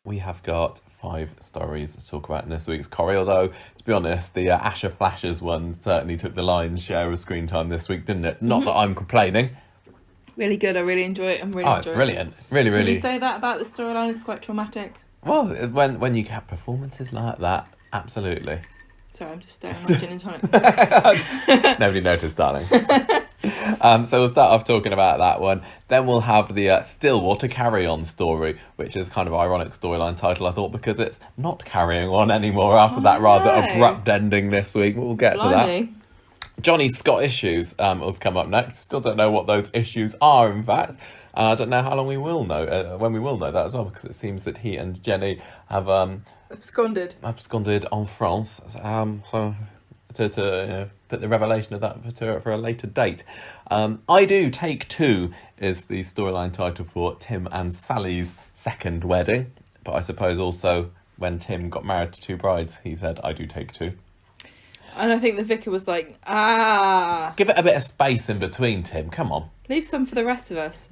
we have got 5 stories to talk about in this week's Corrie, although, to be honest, the Asha Flashes one certainly took the lion's share of screen time this week, didn't it? Not that I'm complaining. Really good. I really enjoy it. I'm really enjoying it. Brilliant. Really, really. Can you say that about the storyline? It's quite traumatic. Well, when you get performances like that, absolutely. Sorry, I'm just staring at my gin and tonic. Nobody noticed, darling. So we'll start off talking about that one. Then we'll have the Stillwater carry-on story, which is kind of an ironic storyline title, I thought, because it's not carrying on anymore after that rather abrupt ending this week. We'll get to that. Johnny's Scott issues will come up next. Still don't know what those issues are, in fact. I don't know how long we will know, when we will know that as well, because it seems that he and Jenny have absconded en France. So to put the revelation of that for a later date. I Do Take Two is the storyline title for Tim and Sally's second wedding. But I suppose also when Tim got married to 2 brides, he said, I do take 2. And I think the vicar was like, Give it a bit of space in between, Tim. Come on. Leave some for the rest of us.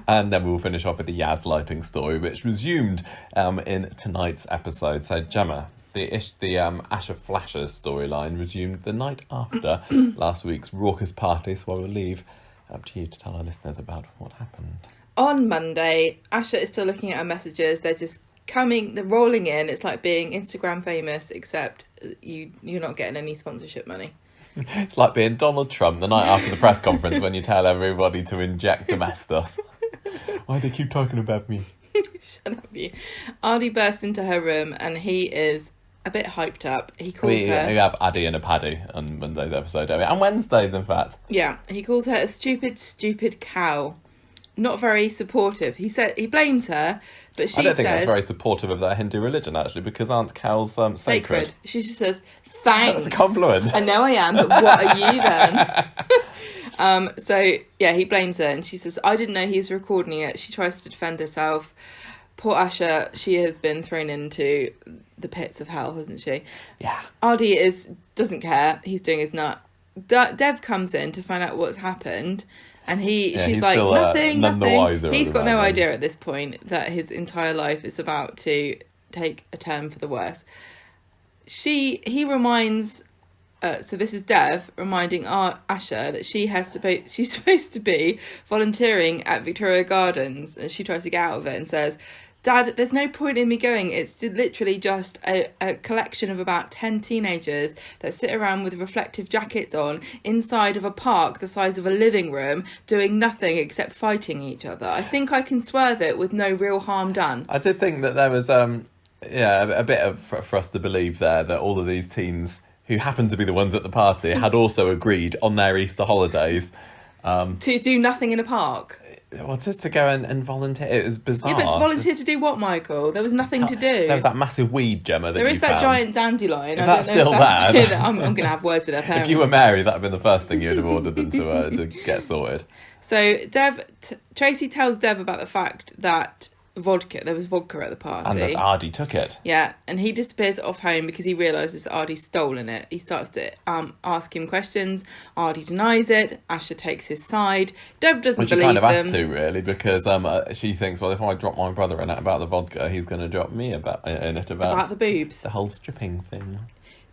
And then we'll finish off with the Yaz lighting story, which resumed in tonight's episode. So, Gemma, the Asha Flashes storyline resumed the night after last week's raucous party. So I will leave up to you to tell our listeners about what happened. On Monday, Asha is still looking at her messages. They're rolling in. It's like being Instagram famous, except you're not getting any sponsorship money. It's like being Donald Trump the night after the press conference when you tell everybody to inject domestos. Why do they keep talking about me? Shut up, you. Ardy bursts into her room and he is a bit hyped up. He calls her... We have Addy and a Paddy on Monday's episode, don't we? And Wednesdays, in fact. Yeah, he calls her a stupid cow. Not very supportive. He blames her, but she I don't think that's very supportive of their Hindu religion, actually, because aren't cows sacred? She just says, thanks. That's a compliment. I know I am, but what are you then? So, yeah, he blames her, and she says, I didn't know he was recording it. She tries to defend herself. Poor Asha, she has been thrown into the pits of hell, hasn't she? Yeah. Ardy doesn't care. He's doing his nut. Dev comes in to find out what's happened. And she's like, still, nothing. He's got no moment. idea at this point that his entire life is about to take a turn for the worse. He reminds, so this is Dev reminding Asha that she's supposed to be volunteering at Victoria Gardens, and she tries to get out of it and says, Dad, there's no point in me going. It's literally just a collection of about 10 teenagers that sit around with reflective jackets on inside of a park the size of a living room doing nothing except fighting each other. I think I can swerve it with no real harm done. I did think that there was a bit of for us to believe there that all of these teens who happened to be the ones at the party had also agreed on their Easter holidays to do nothing in a park. Well, just to go and volunteer. It was bizarre. Yeah, but to volunteer to do what, Michael? There was nothing to do. There was that massive weed, Gemma, that there is that found. Giant dandelion. If that's still there, I'm going to have words with her parents. If you were Mary, that would have been the first thing you would have ordered them to get sorted. So Tracy tells Dev about the fact that there was vodka at the party. And that Ardy took it. Yeah, and he disappears off home because he realises that Ardy's stolen it. He starts to ask him questions. Ardy denies it. Asha takes his side. Dev doesn't believe them. Which he kind of has to, really, because she thinks, well, if I drop my brother in it about the vodka, he's going to drop me about the boobs. The whole stripping thing.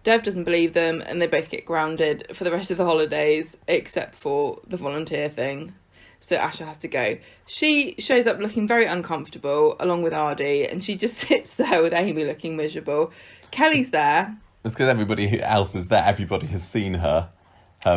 Dev doesn't believe them, and they both get grounded for the rest of the holidays, except for the volunteer thing. So Asha has to go. She shows up looking very uncomfortable, along with Ardy, and she just sits there with Amy looking miserable. Kelly's there. It's because everybody else is there. Everybody has seen her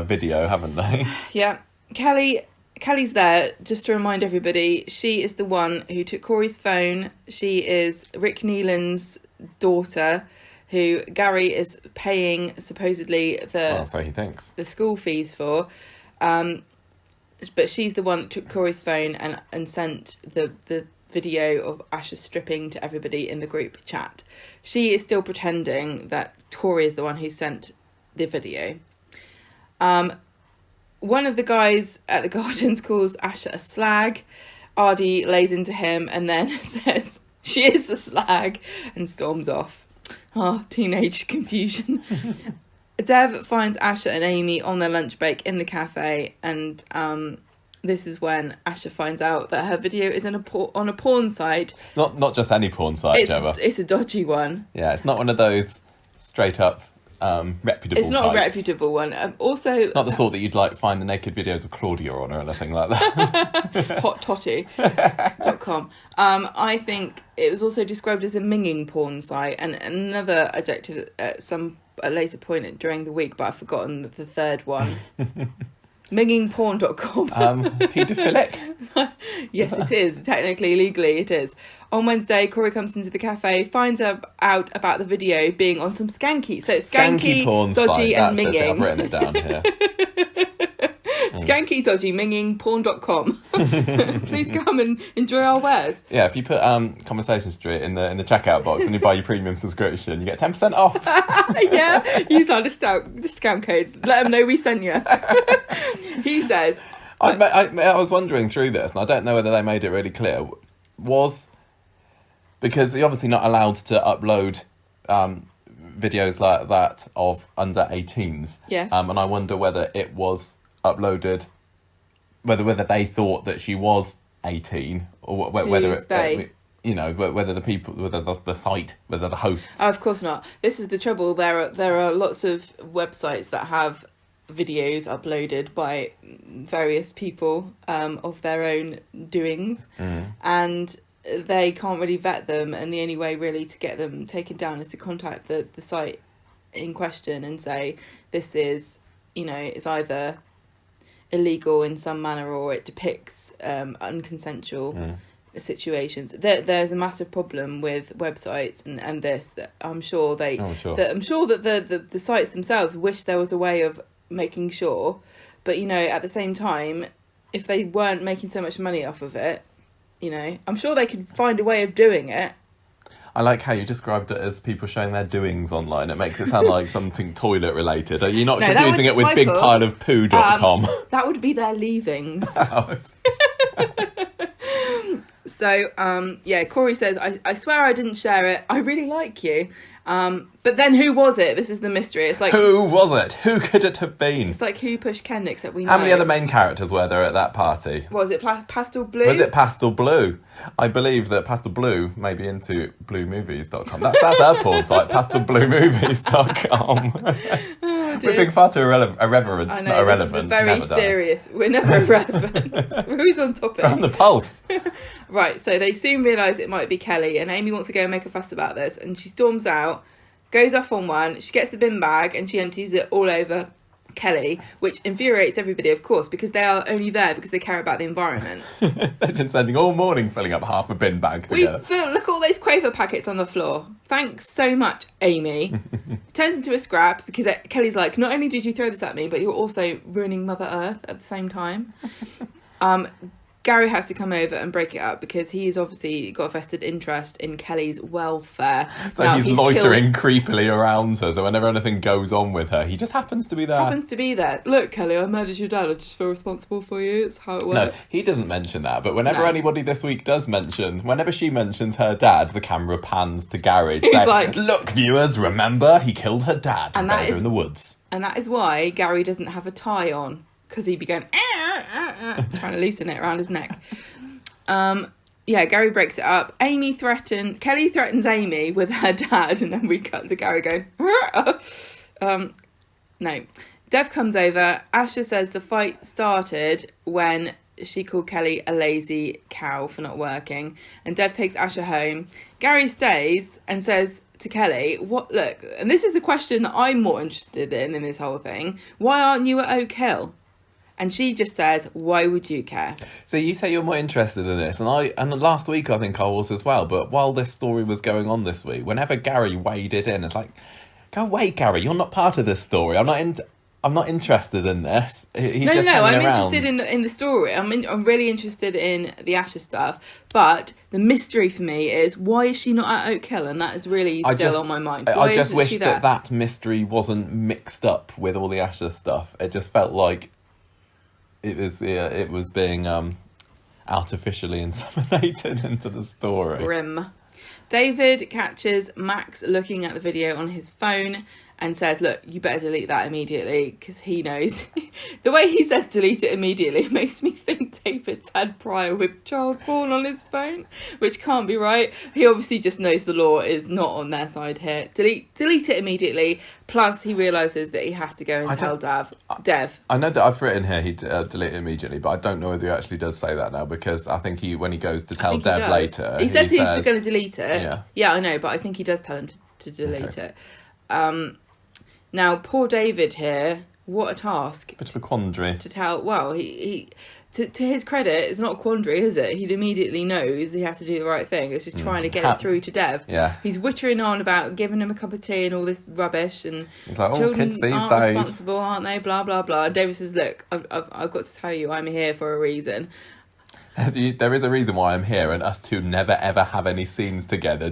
video, haven't they? Yeah. Kelly's there, just to remind everybody, she is the one who took Corey's phone. She is Rick Neelan's daughter, who Gary is paying, supposedly, so he thinks, the school fees for. But she's the one that took Corey's phone and sent the video of Asha stripping to everybody in the group chat. She is still pretending that Corey is the one who sent the video. One of the guys at the gardens calls Asha a slag. Ardy lays into him and then says she is a slag and storms off. Oh, teenage confusion. Dev finds Asha and Amy on their lunch break in the cafe, and this is when Asha finds out that her video is on a porn site. Not just any porn site, Gemma. It's a dodgy one. Yeah, it's not one of those straight up reputable It's not types. a reputable one. Also, Not the sort that you'd like find the naked videos of Claudia on or anything like that. hottotty.com. I think it was also described as a minging porn site, and another adjective at a later point during the week, but I've forgotten the third one. Mingingporn.com. Paedophilic? Yes, it is. Technically, legally, it is. On Wednesday, Corey comes into the cafe, finds out about the video being on some skanky. So it's skanky porn dodgy, site. and That's it. minging. I've written it down here. Skanky, dodgy, minging, porn.com. Please come and enjoy our wares. Yeah, if you put Conversation Street in the checkout box and you buy your premium subscription, you get 10% off. Yeah, use our discount code. Let them know we sent you. He says... I was wondering through this, and I don't know whether they made it really clear, because you're obviously not allowed to upload videos like that of under 18s. Yes. And I wonder whether it was uploaded, whether they thought that she was 18, or whether whether the people, whether the site, whether the hosts. Oh, of course not. This is the trouble. There are lots of websites that have videos uploaded by various people of their own doings, and they can't really vet them, and the only way really to get them taken down is to contact the site in question and say this is, it's either illegal in some manner or it depicts unconsensual situations. There's a massive problem with websites and this, that I'm sure that the sites themselves wish there was a way of making sure, but at the same time, if they weren't making so much money off of it, I'm sure they could find a way of doing it. I like how you described it as people showing their doings online. It makes it sound like something toilet related. Are you not confusing it with Michael, bigpileofpoo.com? That would be their leavings. So, Corey says, I swear I didn't share it. I really like you. But then who was it? This is the mystery. It's like, who was it? Who could it have been? It's like, who pushed Ken, except we know. How many other main characters were there at that party? Was it Pastel Blue? Was it Pastel Blue? I believe that Pastel Blue may be into bluemovies.com. That's our porn site, pastelbluemovies.com. We're being far too irreverent, I know, not irrelevant. This is very serious. We're never irrelevant. We're always on topic. We're on the pulse. Right, so they soon realise it might be Kelly, and Amy wants to go and make a fuss about this, and she storms out, goes off on one, she gets the bin bag, and she empties it all over Kelly, which infuriates everybody, of course, because they are only there because they care about the environment. They've been spending all morning filling up half a bin bag together. Look at all those Quaver packets on the floor. Thanks so much, Amy. Turns into a scrap because Kelly's like, not only did you throw this at me, but you're also ruining Mother Earth at the same time. Gary has to come over and break it up because he's obviously got a vested interest in Kelly's welfare. So now, he's loitering creepily around her, so whenever anything goes on with her, he just happens to be there. Look, Kelly, I'm mad at your dad. I just feel responsible for you. It's how it works. No, he doesn't mention that, but whenever anybody this week whenever she mentions her dad, the camera pans to Gary. He's like, look, viewers, remember, he killed her dad and that is in the woods. And that is why Gary doesn't have a tie on. Because he'd be going, trying to loosen it around his neck. Gary breaks it up. Kelly threatens Amy with her dad, and then we cut to Gary going, no. Dev comes over. Asha says the fight started when she called Kelly a lazy cow for not working, and Dev takes Asha home. Gary stays and says to Kelly, look, and this is the question that I'm more interested in this whole thing. Why aren't you at Oak Hill? And she just says, why would you care? So you say you're more interested in this, and last week I think I was as well, but while this story was going on this week, whenever Gary waded in, it's like, go away, Gary, you're not part of this story. I'm not interested in this. I'm interested in the story. I'm really interested in the Asha stuff, but the mystery for me is, why is she not at Oak Hill? And that is really still on my mind. I just wish that mystery wasn't mixed up with all the Asha stuff. It just felt like it was being artificially inseminated into the story. Grim. David catches Max looking at the video on his phone, and says, look, you better delete that immediately, because he knows. The way he says delete it immediately makes me think David's had prior with child porn on his phone, which can't be right. He obviously just knows the law is not on their side here. Delete it immediately. Plus, he realises that he has to go and tell Dev. I know that I've written here he'd delete it immediately, but I don't know whether he actually does say that now, because I think when he goes to tell Dev later... He says he's going to delete it. Yeah, I know, but I think he does tell him to delete it. Now, poor David here, what a task. Bit of a quandary. To tell, well, he to his credit, it's not a quandary, is it? He immediately knows he has to do the right thing. It's just trying to get it through to Dev. Yeah. He's wittering on about giving him a cup of tea and all this rubbish, and he's like, children kids these aren't days responsible, aren't they? Blah, blah, blah. And David says, look, I've got to tell you, I'm here for a reason. There is a reason why I'm here, and us two never ever have any scenes together.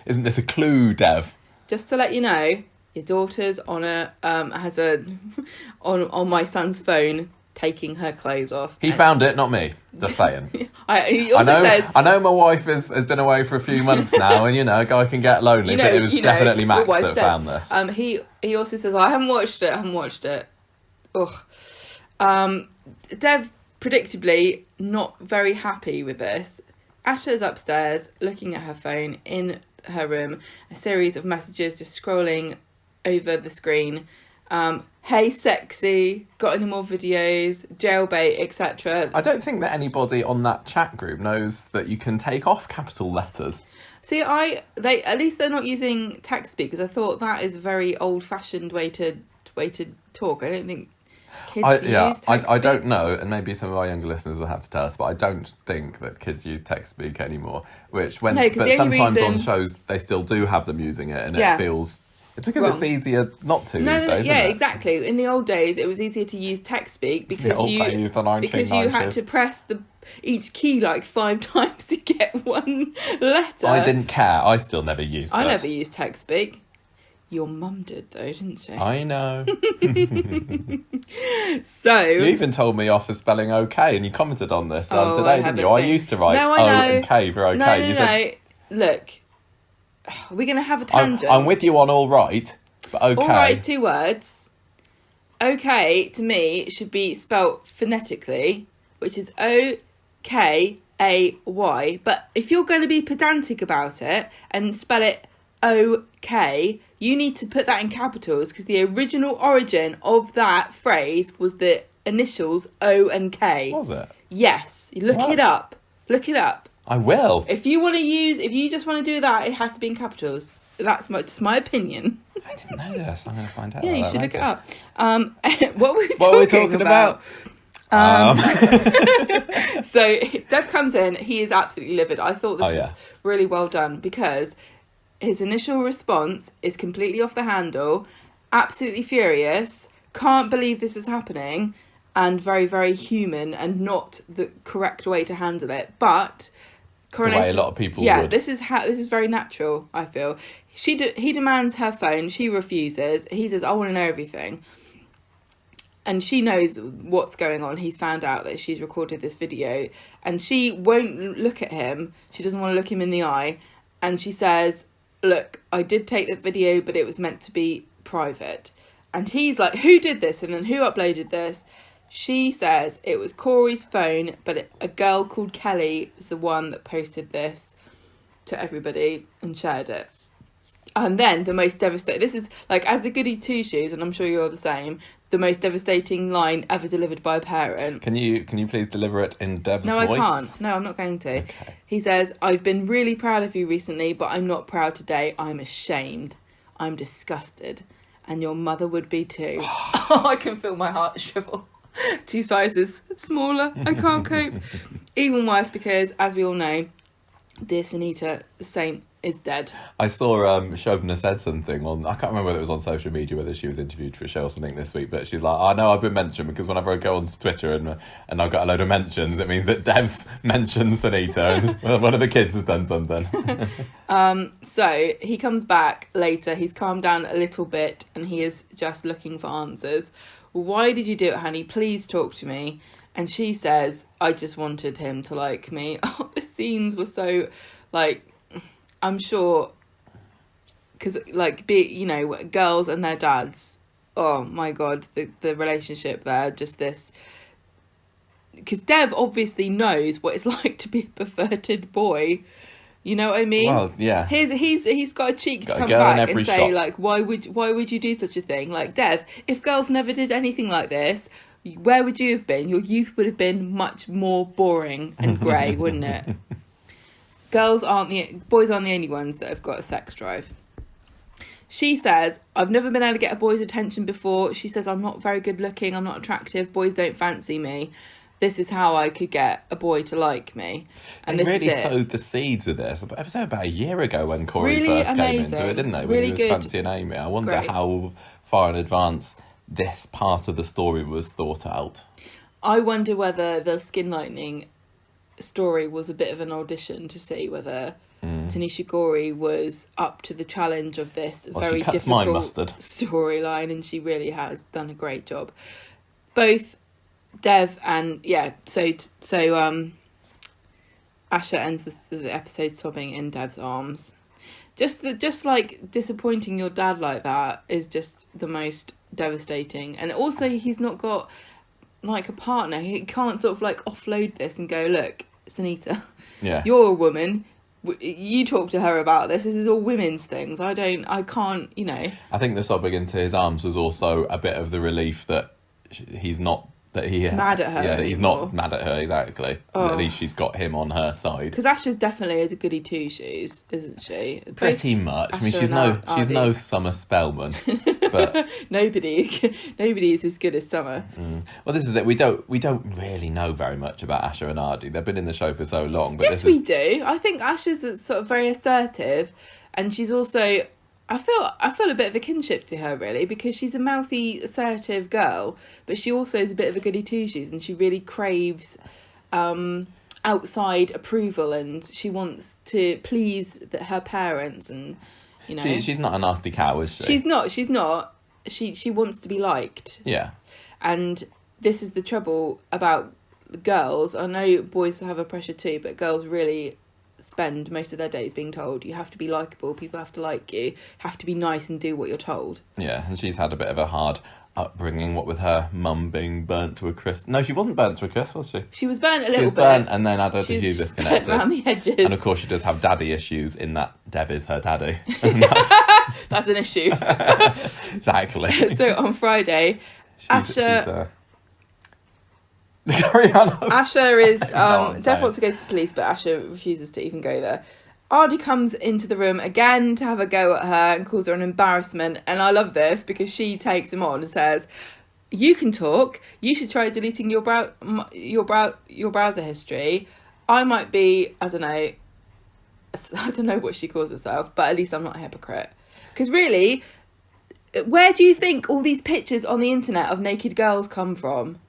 Isn't this a clue, Dev? Just to let you know, your daughter's on my son's phone taking her clothes off. He found it, not me. Just saying. He also says, I know my wife has been away for a few months now, and a guy can get lonely, but it was definitely Max that found this. He also says, I haven't watched it. Ugh. Dev, predictably, not very happy with this. Asha's upstairs looking at her phone in her room, a series of messages just scrolling over the screen. Hey sexy, got any more videos, jailbait, etc. I don't think that anybody on that chat group knows that you can take off capital letters. See, at least they're not using text speak, because I thought that is a very old fashioned way to talk. I don't think kids use text speak. I don't know, and maybe some of our younger listeners will have to tell us, but I don't think that kids use text speak anymore. But sometimes on shows they still do have them using it, and it feels... It's because it's easier not to these days, yeah, isn't it? Exactly. In the old days, it was easier to use text speak because you had to press each key like 5 times to get one letter. I didn't care. I still never used it. I never used text speak. Your mum did though, didn't she? I know. So you even told me off for spelling okay, and you commented on this today, didn't you? I used to write O and K for okay. No. Look. We're going to have a tangent. I'm with you on all right, but okay. All right is 2 words. Okay, to me, should be spelt phonetically, which is O-K-A-Y. But if you're going to be pedantic about it and spell it O-K, you need to put that in capitals, because the original origin of that phrase was the initials O and K. Was it? Yes. Look it up. I will. If you just want to do that, it has to be in capitals. That's just my opinion. I didn't know this. I'm going to find out. Yeah, you should look it up. What were we talking about? So Dev comes in. He is absolutely livid. I thought this was really well done, because his initial response is completely off the handle, absolutely furious, can't believe this is happening, and very, very human, and not the correct way to handle it. But Coronation, the way a lot of people would. this is very natural, I feel. He demands her phone. She refuses. He says, I want to know everything. And she knows what's going on. He's found out that she's recorded this video. And she won't look at him. She doesn't want to look him in the eye. And she says, look, I did take the video, but it was meant to be private. And he's like, who did this? And then who uploaded this? She says it was Corey's phone, but a girl called Kelly was the one that posted this to everybody and shared it. And then the most devastating... This is, like, as a goody two-shoes, and I'm sure you're the same, the most devastating line ever delivered by a parent. Can you please deliver it in Deb's voice? No, I can't. No, I'm not going to. Okay. He says, I've been really proud of you recently, but I'm not proud today. I'm ashamed. I'm disgusted. And your mother would be too. I can feel my heart shrivel. 2 sizes smaller. I can't cope. Even worse, because, as we all know, dear Sunita, the saint, is dead. I saw Shobna said something on, I can't remember whether it was on social media, whether she was interviewed for a show or something this week, but she's like, I know I've been mentioned, because whenever I go on Twitter and I've got a load of mentions, it means that Deb's mentioned Sunita and one of the kids has done something. So he comes back later, he's calmed down a little bit, and he is just looking for answers. Why did you do it, honey? Please talk to me. And she says, I just wanted him to like me. Oh, the scenes were so, like, I'm sure because like girls and their dads, oh my god, the relationship there, just this, because Dev obviously knows what it's like to be a perverted boy. You know what I mean? Well, yeah. He's got a cheek to come back and say, like, why would you do such a thing? Like, Dev, if girls never did anything like this, where would you have been? Your youth would have been much more boring and grey, wouldn't it? Boys aren't the only ones that have got a sex drive. She says, I've never been able to get a boy's attention before. She says, I'm not very good looking, I'm not attractive, boys don't fancy me. This is how I could get a boy to like me. And they this really is it. sowed the seeds of this. It was about a year ago when Corey Really first amazing. came into it, didn't they? When Really he was good. fancying Amy. I wonder Great. how far in advance this part of the story was thought out. I wonder whether the Skin Lightning story was a bit of an audition to see whether Tanisha Gorey was up to the challenge of this very she cuts my difficult mustard. storyline, and she really has done a great job. Both Dev and Asha ends the episode sobbing in Dev's arms. Just like disappointing your dad like that is just the most devastating. And also he's not got like a partner. He can't sort of like offload this and go, look, Sunita, you're a woman. You talk to her about this. This is all women's things. I can't, I think the sobbing into his arms was also a bit of the relief that he's not mad at her. Yeah, that he's not mad at her, exactly. Oh. At least she's got him on her side. Because Asha's definitely a goody two shoes, isn't she? Pretty much. I mean, Asha she's no Summer Spellman, but nobody is as good as Summer. Well, this is it. We don't really know very much about Asha and Ardy. They've been in the show for so long, but Yes, we do. I think Asha's sort of very assertive, and she's also. I feel a bit of a kinship to her, really, because she's a mouthy, assertive girl, but she also is a bit of a goody two-shoes, and she really craves outside approval, and she wants to please her parents, and she's not a nasty cow, is she? She's not. She wants to be liked. Yeah. And this is the trouble about girls. I know boys have a pressure too, but girls really spend most of their days being told you have to be likeable, people have to like you, have to be nice and do what you're told. Yeah, and she's had a bit of a hard upbringing, what with her mum being burnt to a crisp. No, she wasn't burnt to a crisp, was she? She was burnt a little bit. She was burnt and then had her tubes disconnected. Around the edges. And of course she does have daddy issues in that Dev is her daddy. That's an issue. Exactly. So on Friday, Asha... Carry on. Asha is Dev wants to go to the police, but Asha refuses to even go there. Ardy comes into the room again to have a go at her and calls her an embarrassment, and I love this because she takes him on and says, you can talk, you should try deleting your browser history. I might be, I don't know what she calls herself, but at least I'm not a hypocrite. Because really, where do you think all these pictures on the internet of naked girls come from?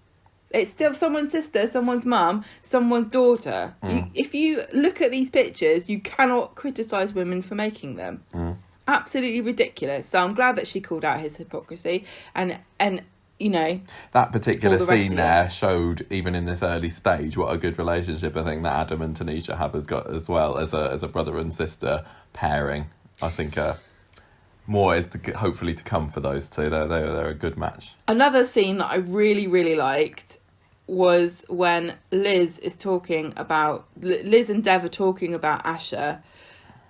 It's still someone's sister, someone's mum, someone's daughter. If you look at these pictures, you cannot criticise women for making them. Absolutely ridiculous. So I'm glad that she called out his hypocrisy. And that particular scene there showed, even in this early stage, what a good relationship I think that Adam and Tanisha have as well as a brother and sister pairing. I think more is hopefully to come for those two. They're a good match. Another scene that I really, really liked was when Liz and Dev are talking about Asha,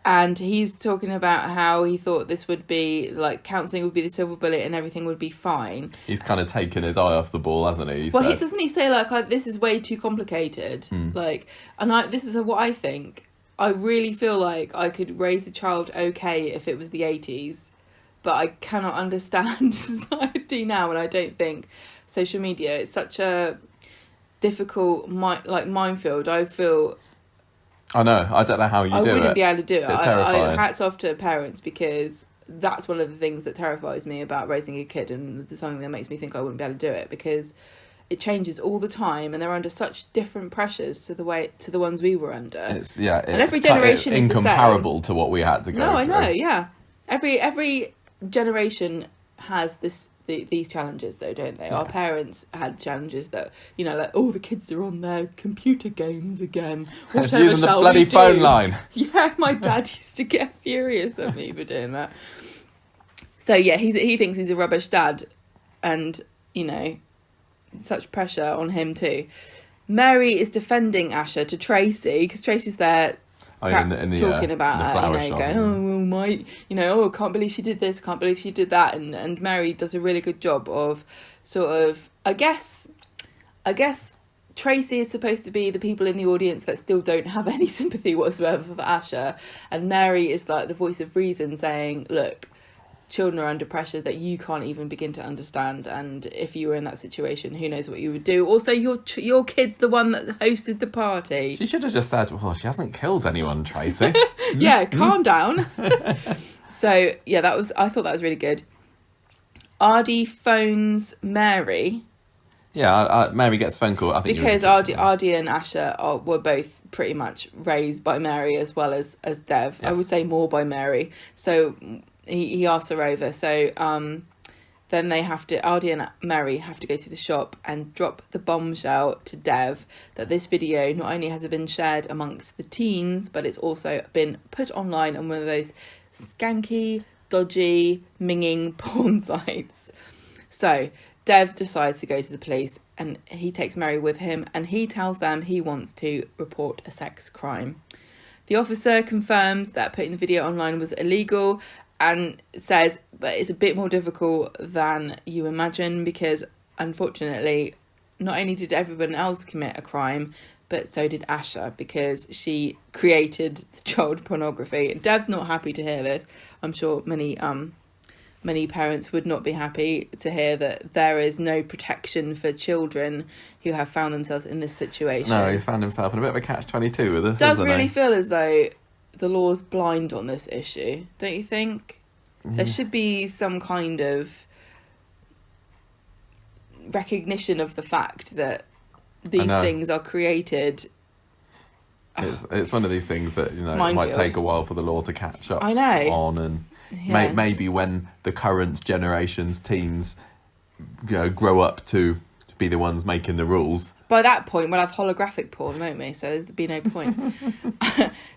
and he's talking about how he thought this would be like counselling would be the silver bullet and everything would be fine. He's kind of taken his eye off the ball, hasn't he? Doesn't he say like this is way too complicated? This is what I think. I really feel like I could raise a child okay if it was the 80s, but I cannot understand society now, and I don't think social media, it's such a difficult minefield. I know, I don't know how you do it. I wouldn't be able to do it. It's terrifying. Hats off to parents, because that's one of the things that terrifies me about raising a kid, and something that makes me think I wouldn't be able to do it, because it changes all the time, and they're under such different pressures to the ones we were under. And every generation is incomparable to what we had to go through. No, I know, yeah. Every generation has these challenges though, don't they? Yeah. Our parents had challenges that, you know, like, oh, the kids are on their computer games again. Whatever Using the shall bloody we do? phone line. Yeah, my dad used to get furious at me for doing that. So yeah, he thinks he's a rubbish dad, and you know, such pressure on him too. Mary is defending Asha to Tracy because Tracy's there talking about her, you know, going, oh, well, I can't believe she did this, can't believe she did that, and Mary does a really good job of sort of, I guess Tracy is supposed to be the people in the audience that still don't have any sympathy whatsoever for Asha, and Mary is like the voice of reason saying, look, children are under pressure that you can't even begin to understand, and if you were in that situation, who knows what you would do. Also, your kid's the one that hosted the party. She should have just said, well, she hasn't killed anyone, Tracy. Yeah, calm down. So yeah, I thought that was really good. Ardy phones Mary. Yeah, Mary gets a phone call. I think because Ardy and Asha were both pretty much raised by Mary as well as Dev. Yes. I would say more by Mary. So he asks her over. So then Ardy and Mary have to go to the shop and drop the bombshell to Dev that this video not only has been shared amongst the teens, but it's also been put online on one of those skanky, dodgy, minging porn sites. So Dev decides to go to the police, and he takes Mary with him, and he tells them he wants to report a sex crime. The officer confirms that putting the video online was illegal, and says that it's a bit more difficult than you imagine, because unfortunately not only did everyone else commit a crime, but so did Asha, because she created child pornography. Dev's not happy to hear this. I'm sure many parents would not be happy to hear that there is no protection for children who have found themselves in this situation. No, he's found himself in a bit of a catch-22 with this, does really feel as though the law's blind on this issue, don't you think? There should be some kind of recognition of the fact that these things are created. It's one of these things that, you know, Minefield. It might take a while for the law to catch up on, and maybe when the current generation's teens, you know, grow up to be the ones making the rules. By that point, we'll have holographic porn, won't we? So there'd be no point.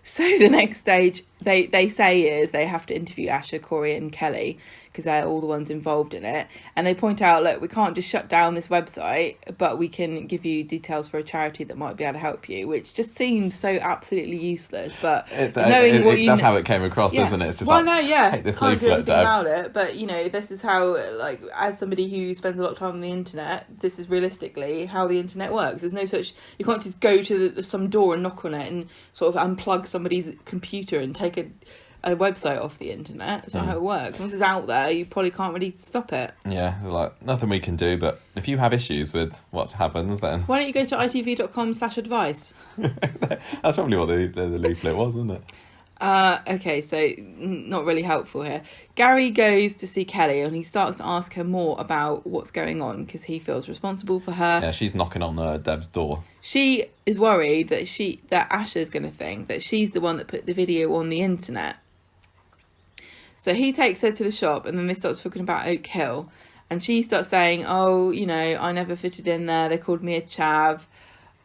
So the next stage, they say is they have to interview Asha, Corey and Kelly, because they're all the ones involved in it. And they point out, look, we can't just shut down this website, but we can give you details for a charity that might be able to help you, which just seems so absolutely useless. But that's how it came across, isn't it? It's just take this can't do leaflet, anything about it. But, you know, this is how, like, as somebody who spends a lot of time on the internet, this is realistically how the internet works. There's no such, you can't just go to some door and knock on it and sort of unplug somebody's computer and take a website off the internet. That's not how it works. Once it's out there, you probably can't really stop it. Yeah, there's like nothing we can do, but if you have issues with what happens, then why don't you go to itv.com/advice? That's probably what the leaflet was, isn't it? Okay, so not really helpful here. Gary goes to see Kelly and he starts to ask her more about what's going on because he feels responsible for her. Yeah, she's knocking on Deb's door. She is worried that Asha's going to think that she's the one that put the video on the internet. So he takes her to the shop and then they start talking about Oak Hill. And she starts saying, oh, you know, I never fitted in there. They called me a chav.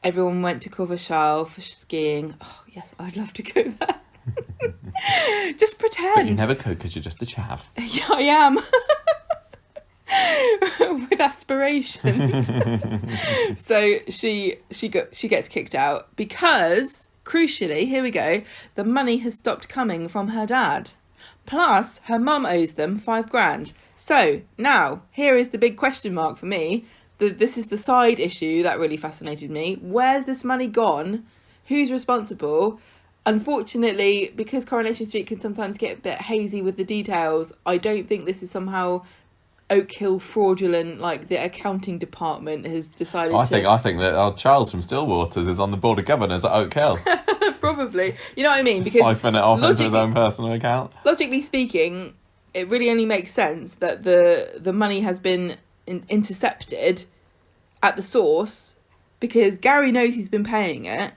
Everyone went to Covershall for skiing. Oh, yes, I'd love to go there. Just pretend. But you never could because you're just a chav. Yeah, I am. With aspirations. So she gets kicked out because, crucially, here we go, the money has stopped coming from her dad. Plus, her mum owes them $5,000. So, now, here is the big question mark for me. This is the side issue that really fascinated me. Where's this money gone? Who's responsible? Unfortunately, because Coronation Street can sometimes get a bit hazy with the details, I don't think this is somehow Oak Hill fraudulent, like the accounting department has decided I think that Charles from Stillwaters is on the board of governors at Oak Hill. Probably. You know what I mean? Because siphon it off into his own personal account. Logically speaking, it really only makes sense that the money has been intercepted at the source because Gary knows he's been paying it.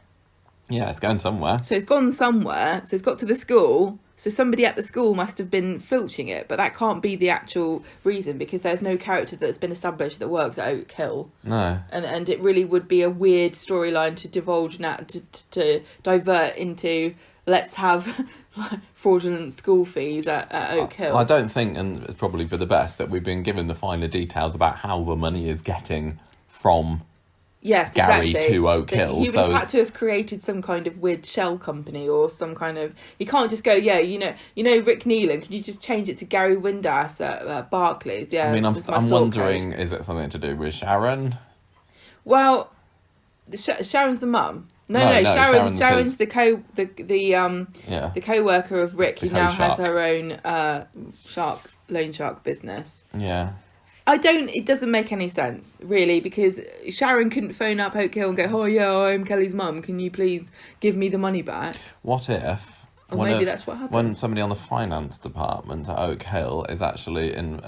Yeah, it's going somewhere. So it's gone somewhere. So it's got to the school. So somebody at the school must have been filching it, but that can't be the actual reason because there's no character that's been established that works at Oak Hill. No. And it really would be a weird storyline to divulge now, to divert into, let's have fraudulent school fees at Oak Hill. I don't think, and it's probably for the best, that we've been given the finer details about how the money is getting from Gary to Oak Hill. He would have had to have created some kind of weird shell company or some kind of... You can't just go, yeah, you know, Rick Neelan, can you just change it to Gary Windass at Barclays? Yeah. I mean, I'm wondering, is it something to do with Sharon? Well, Sharon's the mum. No, Sharon's the co-worker of Rick, who now has her own loan shark business. Yeah. It doesn't make any sense, really, because Sharon couldn't phone up Oak Hill and go, oh yeah, I'm Kelly's mum, can you please give me the money back? What if... Or maybe that's what happened. When somebody on the finance department at Oak Hill is actually in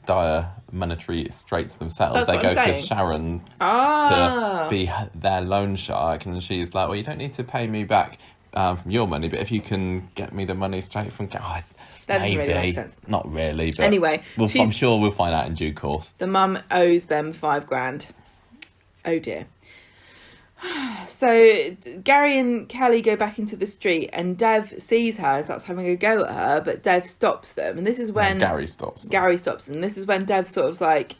dire monetary straits themselves, they go to Sharon to be their loan shark, and she's like, well, you don't need to pay me back from your money, but if you can get me the money straight from... That doesn't really make sense. Not really, but anyway, I'm sure we'll find out in due course. The mum owes them $5,000. Oh dear. So Gary and Kelly go back into the street, and Dev sees her and starts having a go at her, but Dev stops them. And this is when Gary stops them. And this is when Dev sort of like,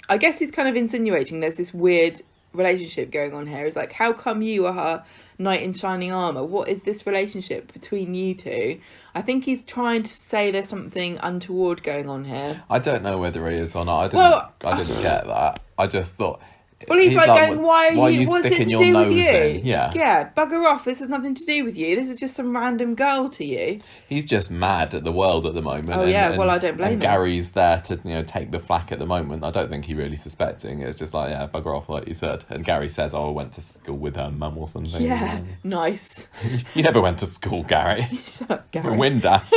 I guess he's kind of insinuating there's this weird relationship going on here. It's like, how come you are her knight in shining armour? What is this relationship between you two? I think he's trying to say there's something untoward going on here. I don't know whether he is or not. I didn't get that. I just thought... Well, he's like going, why are you what's it to your do nose with you? in? Yeah, bugger off. This has nothing to do with you. This is just some random girl to you. He's just mad at the world at the moment. Oh, yeah, well, I don't blame him. And Gary's there to, take the flak at the moment. I don't think he's really suspecting. It's just like, yeah, bugger off, like you said. And Gary says, I went to school with her mum or something. Yeah, nice. You never went to school, Gary. Shut up, Gary. Windass.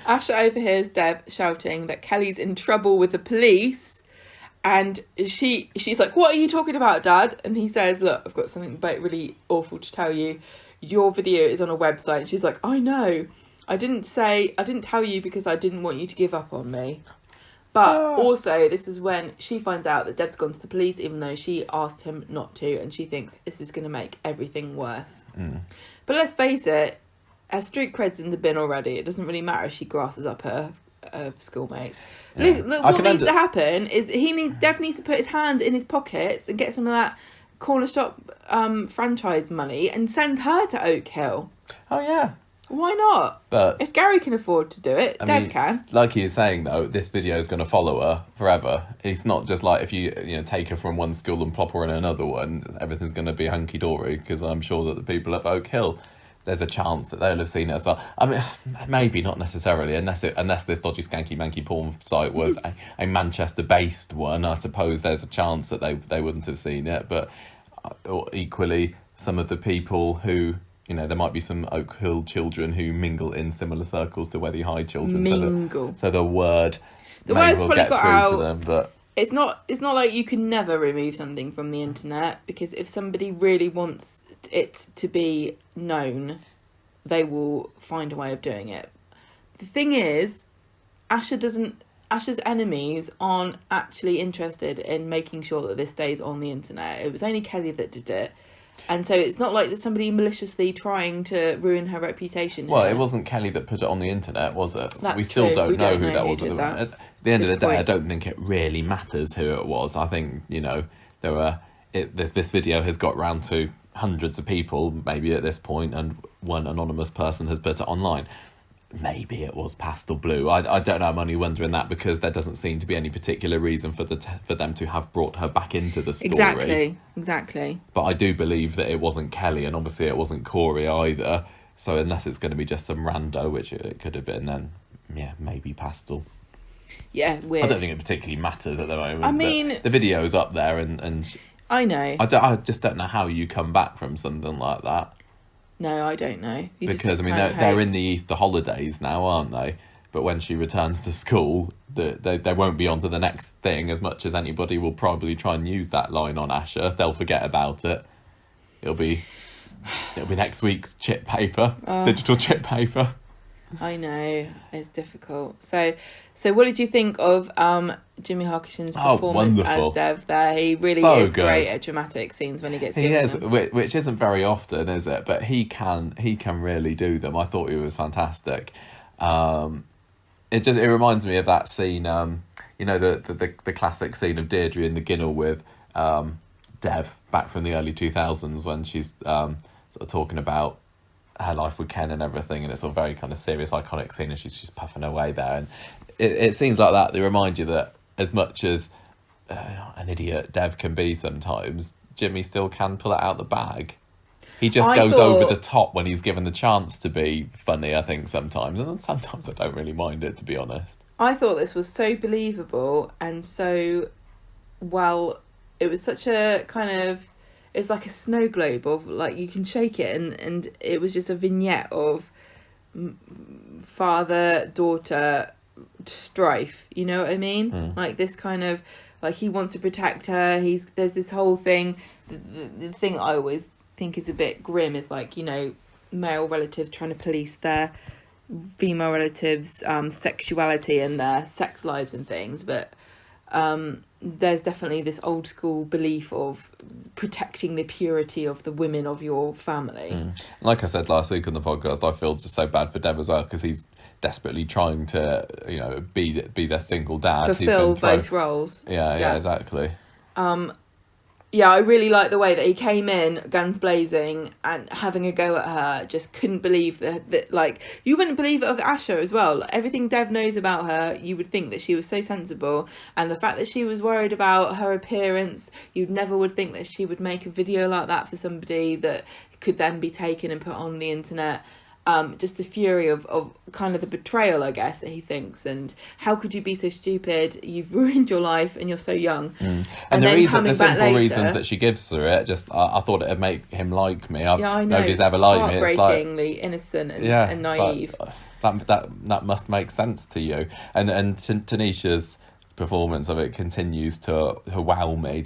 Asha overhears Dev shouting that Kelly's in trouble with the police. And she's like, what are you talking about, Dad? And he says, look, I've got something really awful to tell you. Your video is on a website. And she's like, I know. I didn't tell you because I didn't want you to give up on me. But also, this is when she finds out that Dev's gone to the police, even though she asked him not to. And she thinks this is going to make everything worse. Mm. But let's face it, her street cred's in the bin already. It doesn't really matter if she grasses up her schoolmates. Yeah. Look, what needs to happen is Dev needs to put his hand in his pockets and get some of that corner shop franchise money and send her to Oak Hill. Oh yeah, why not? But if Gary can afford to do it, Dev can. Like he was saying though, this video is going to follow her forever. It's not just like if you take her from one school and plop her in another one, everything's going to be hunky dory, because I'm sure that the people at Oak Hill, there's a chance that they'll have seen it as well. I mean, maybe not necessarily, unless this dodgy skanky manky porn site was a Manchester-based one. I suppose there's a chance that they wouldn't have seen it. But equally, some of the people who, there might be some Oak Hill children who mingle in similar circles to Weathy High children. So the word's probably get got through out. To them, but it's not like you can never remove something from the internet, because if somebody really wants it to be known, they will find a way of doing it. The thing is, Asha's enemies aren't actually interested in making sure that this stays on the internet. It was only Kelly that did it. And so it's not like there's somebody maliciously trying to ruin her reputation. Well, here. it wasn't Kelly that put it on the internet, was it? That's we still true. don't know who that who was. did that. At the end of the day, point. I don't think it really matters who it was. I think, this video has got round to hundreds of people, maybe at this point, and one anonymous person has put it online. Maybe it was Pastel Blue. I don't know. I'm only wondering that because there doesn't seem to be any particular reason for them to have brought her back into the story. Exactly. But I do believe that it wasn't Kelly, and obviously it wasn't Corey either. So unless it's going to be just some rando, which it could have been, then yeah, maybe Pastel. Yeah, weird. I don't think it particularly matters at the moment. I mean, the video's up there, and I know. I just don't know how you come back from something like that. No, I don't know. Because, they're in the Easter holidays now, aren't they? But when she returns to school, they won't be on to the next thing as much as anybody will probably try and use that line on Asha. They'll forget about it. It'll be It'll be next week's chip paper, digital chip paper. I know, it's difficult. So what did you think of Jimmy Harkison's performance as Dev there? He really is good. Great at dramatic scenes when he gets given them. Which isn't very often, is it? But he can really do them. I thought he was fantastic. It reminds me of that scene, the classic scene of Deirdre in the Ginnel with Dev back from the early 2000s when she's sort of talking about her life with Ken and everything, and it's a very kind of serious, iconic scene, and she's just puffing away there, and it seems like that. They remind you that as much as an idiot Dev can be sometimes, Jimmy still can pull it out the bag. He just goes over the top when he's given the chance to be funny, I think, sometimes, and sometimes I don't really mind it, to be honest. I thought this was so believable and so well. It was such a kind of, it's like a snow globe of, like, you can shake it, and it was just a vignette of father-daughter strife, you know what I mean? Like, this kind of, like, he wants to protect her, there's this whole thing, the thing that I always think is a bit grim is, like, you know, male relatives trying to police their female relatives' sexuality and their sex lives and things, but there's definitely this old school belief of protecting the purity of the women of your family. Like I said last week on the podcast, I feel just so bad for Dev as well, because he's desperately trying to, you know, be their single dad. Fulfill both roles. Yeah, exactly. Yeah, I really like the way that he came in, guns blazing, and having a go at her. Just couldn't believe that like, you wouldn't believe it of Asha as well. Everything Dev knows about her, you would think that she was so sensible. And the fact that she was worried about her appearance, you never would think that she would make a video like that for somebody that could then be taken and put on the internet. Just the fury of kind of the betrayal, I guess, that he thinks, and how could you be so stupid? You've ruined your life and you're so young. And the simple reasons that she gives for it, just I thought it'd make him like me. I know, nobody's ever liked me. It's heartbreakingly innocent and naive. That must make sense to you. And Tanisha's performance of it continues to wow me.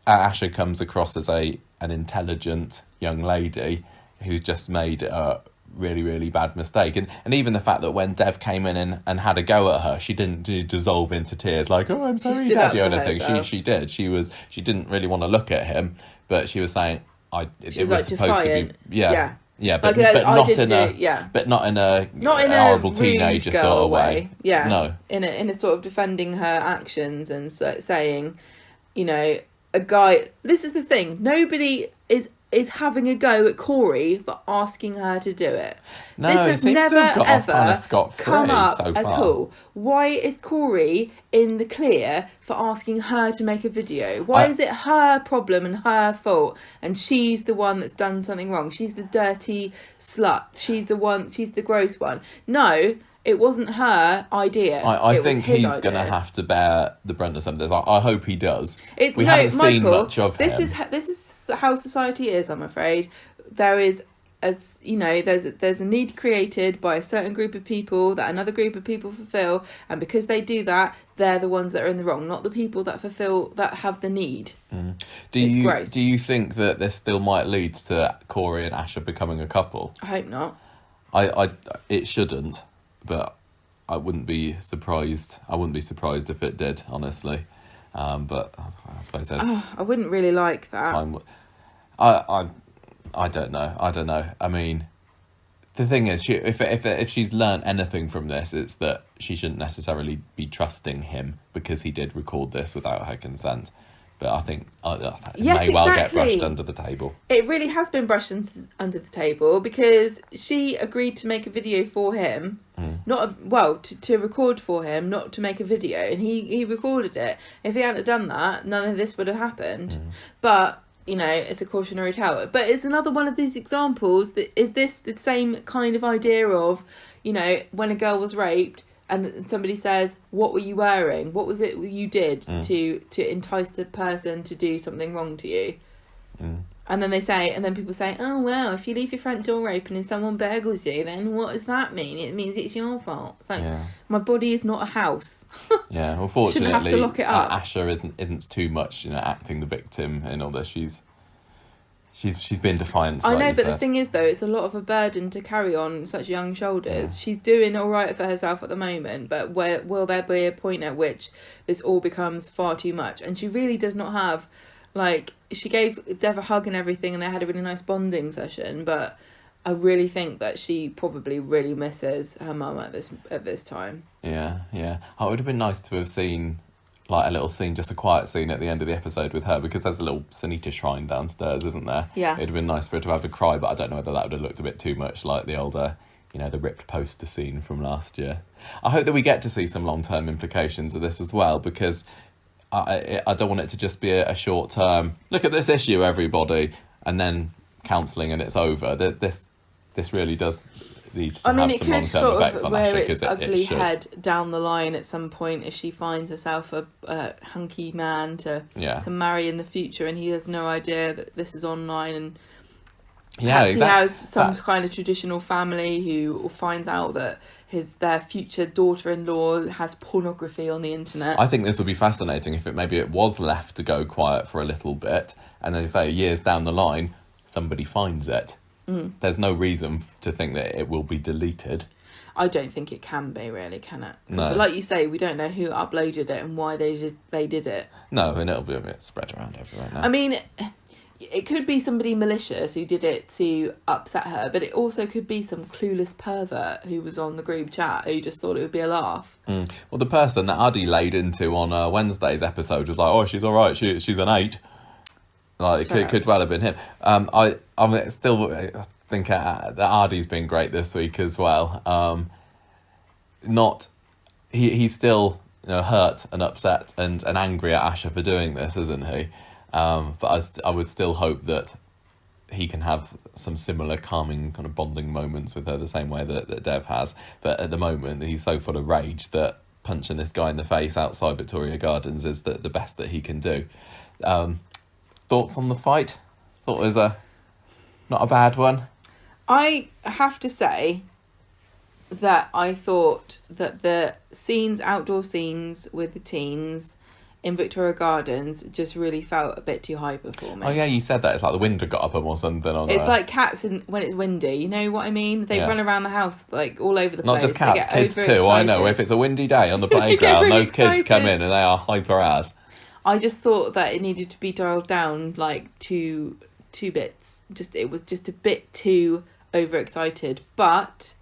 Asha comes across as an intelligent young lady who's just made a really, really bad mistake, and even the fact that when Dev came in and had a go at her, she didn't dissolve into tears like, "Oh, I'm sorry, Daddy," or anything. She did. She didn't really want to look at him, but she was saying, "It was like supposed defiant. to be, yeah, but not in a horrible teenager sort of way. Yeah, no, in a sort of defending her actions and saying, you know, a guy. This is the thing. Nobody is having a go at Corey for asking her to do it. No, this has never ever come up at all. Why is Corey in the clear for asking her to make a video? Why is it her problem and her fault, and she's the one that's done something wrong? She's the dirty slut. She's the gross one. No, it wasn't her idea. I think he's going to have to bear the brunt of some of this. I hope he does. We haven't seen much of him. This is how society is, I'm afraid. There's a need created by a certain group of people that another group of people fulfill, and because they do that, they're the ones that are in the wrong, not the people that have the need. Do you think that this still might lead to Corey and Asha becoming a couple? I hope not. It shouldn't, but I wouldn't be surprised. I wouldn't be surprised if it did, honestly. But I suppose there's I wouldn't really like that. I don't know. I mean, the thing is, if she's learned anything from this, it's that she shouldn't necessarily be trusting him because he did record this without her consent. But I think it may well get brushed under the table. It really has been brushed under the table because she agreed to make a video for him, to record for him, not to make a video, and he recorded it. If he hadn't done that, none of this would have happened. But you know, it's a cautionary tale. But it's another one of these examples that is this the same kind of idea of, you know, when a girl was raped. And somebody says, "What were you wearing? What was it you did to entice the person to do something wrong to you?" And then people say, "Oh well, if you leave your front door open and someone burgles you, then what does that mean? It means it's your fault." It's like, my body is not a house. Yeah, unfortunately, shouldn't have to lock it up. Asha isn't too much, you know, acting the victim in all this. she's been defiant. I like know, you but said. the thing is, though, it's a lot of a burden to carry on such young shoulders. She's doing all right for herself at the moment, but will there be a point at which this all becomes far too much? And she really does not have, like, she gave Dev a hug and everything, and they had a really nice bonding session, but I really think that she probably really misses her mum at this time. Yeah. Oh, it would have been nice to have seen like a little scene, just a quiet scene at the end of the episode with her, because there's a little Sunita shrine downstairs, isn't there? Yeah. It'd have been nice for her to have a cry, but I don't know whether that would have looked a bit too much like the older, the ripped poster scene from last year. I hope that we get to see some long-term implications of this as well, because I don't want it to just be a short-term, look at this issue, everybody, and then counselling and it's over. This really does need to have some long-term effects on Asha, rear its because ugly it should. head down the line at some point if she finds herself a hunky man to marry in the future, and he has no idea that this is online, and perhaps he has some kind of traditional family who finds out that their future daughter-in-law has pornography on the internet. I think this would be fascinating if maybe it was left to go quiet for a little bit, and then say years down the line somebody finds it. There's no reason to think that it will be deleted. I don't think it can be, really, can it? No. Like you say, we don't know who uploaded it and why they did it. No, and it'll be a bit spread around everywhere now. I mean, it could be somebody malicious who did it to upset her, but it also could be some clueless pervert who was on the group chat who just thought it would be a laugh. Well, the person that Addy laid into on Wednesday's episode was like, "Oh, she's all right. She's an 8." Like, it could well have been him. I still think that Ardy's been great this week as well. He's still hurt and upset and angry at Asha for doing this, isn't he? But I would still hope that he can have some similar calming kind of bonding moments with her the same way that Dev has. But at the moment, he's so full of rage that punching this guy in the face outside Victoria Gardens is the best that he can do. Thoughts on the fight? Thought it was not a bad one. I have to say that I thought that the outdoor scenes with the teens in Victoria Gardens just really felt a bit too hyper for me. Oh yeah, you said that. It's like the wind had got up them or something. It's like cats when it's windy. You know what I mean? They run around the house like all over the place. Not just cats, kids too. I know. If it's a windy day on the playground, really those kids excited. come in and they are hyper as. I just thought that it needed to be dialed down like two bits. It was just a bit too overexcited. But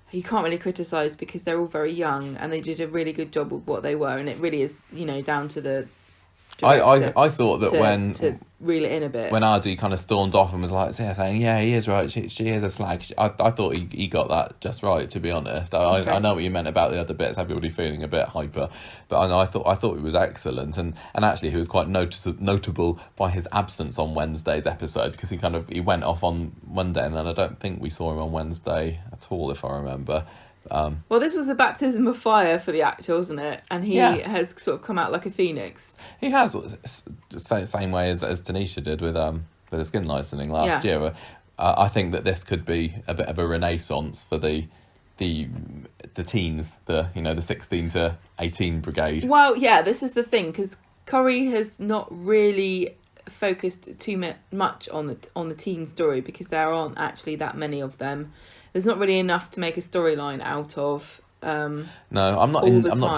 you can't really criticise because they're all very young and they did a really good job with what they were, and it really is, down to the director I thought that to reel it in a bit. When Ardy kind of stormed off and was like saying, "Yeah, he is right. She is a slag." I thought he got that just right. To be honest, I know what you meant about the other bits. Everybody feeling a bit hyper, but I thought he was excellent, and actually he was quite notable by his absence on Wednesday's episode, because he went off on Monday and then I don't think we saw him on Wednesday at all, if I remember. Well, this was a baptism of fire for the actor, wasn't it? And he has sort of come out like a phoenix. He has, same way as Tanisha did with the skin lightening last year. I think that this could be a bit of a renaissance for the teens, the 16 to 18 brigade. Well, yeah, this is the thing, because Corrie has not really focused too much on the teen story, because there aren't actually that many of them. There's not really enough to make a storyline out of. No, I'm not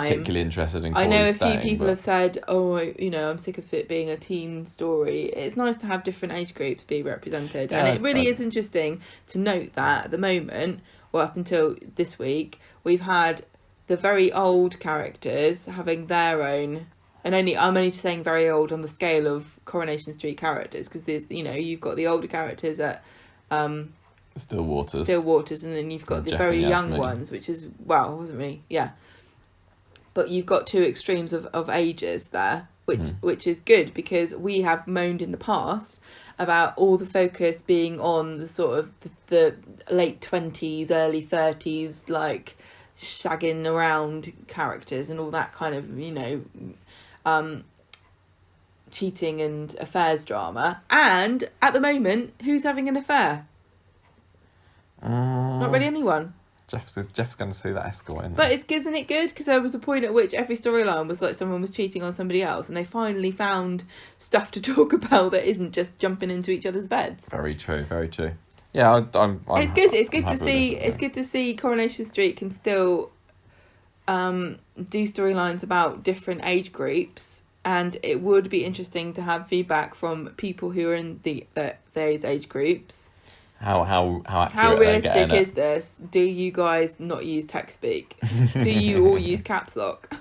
particularly interested in. I know a few people have said, "Oh, I'm sick of it being a teen story." It's nice to have different age groups be represented, and it really is interesting to note that at the moment, or up until this week, we've had the very old characters having their own. And I'm only saying very old on the scale of Coronation Street characters, because there's you've got the older characters at. Stillwaters, and then you've got the Jeff very and young Yasmin. ones, which is, well, wasn't really, but you've got two extremes of ages there, which is good, because we have moaned in the past about all the focus being on the sort of the late 20s, early 30s, like shagging around characters and all that kind of, cheating and affairs drama. And at the moment, who's having an affair? Not really anyone. Jeff's going to see that escort. But isn't it good? Because there was a point at which every storyline was like someone was cheating on somebody else, and they finally found stuff to talk about that isn't just jumping into each other's beds. Very true. Very true. Yeah, it's good. It's good to see. It's good to see Coronation Street can still do storylines about different age groups, and it would be interesting to have feedback from people who are in those age groups. How accurate How realistic is this? Do you guys not use text speak? Do you all use caps lock?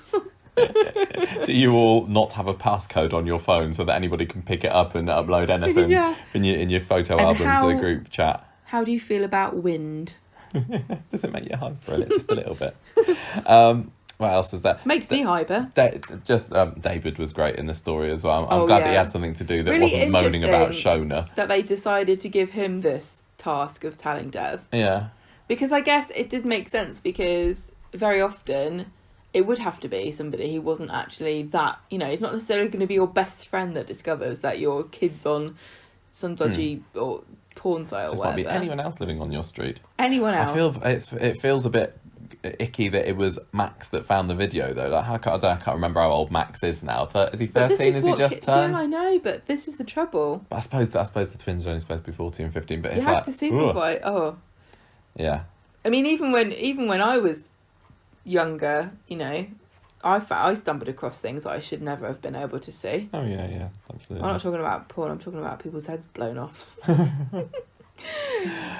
Do you all not have a passcode on your phone so that anybody can pick it up and upload anything in your photo album to the group chat? How do you feel about wind? Does it make you hyper just a little bit? What else was there? Makes me hyper. David was great in the story as well. I'm glad that he had something to do that really wasn't moaning about Shona. That they decided to give him this task of telling Dev. Yeah. Because I guess it did make sense, because very often it would have to be somebody who wasn't actually that, it's not necessarily going to be your best friend that discovers that your kid's on some dodgy or porn site or whatever. Might be anyone else living on your street. Anyone else. It feels a bit icky that it was Max that found the video though. Like, I can't remember how old Max is now. Is he 13? Has he just turned? Yeah, I know, but this is the trouble. But I suppose the twins are only supposed to be 14 and 15. But you have to supervise. Oh, yeah. I mean, even when I was younger, I stumbled across things that I should never have been able to see. Oh yeah, absolutely. I'm not talking about porn. I'm talking about people's heads blown off.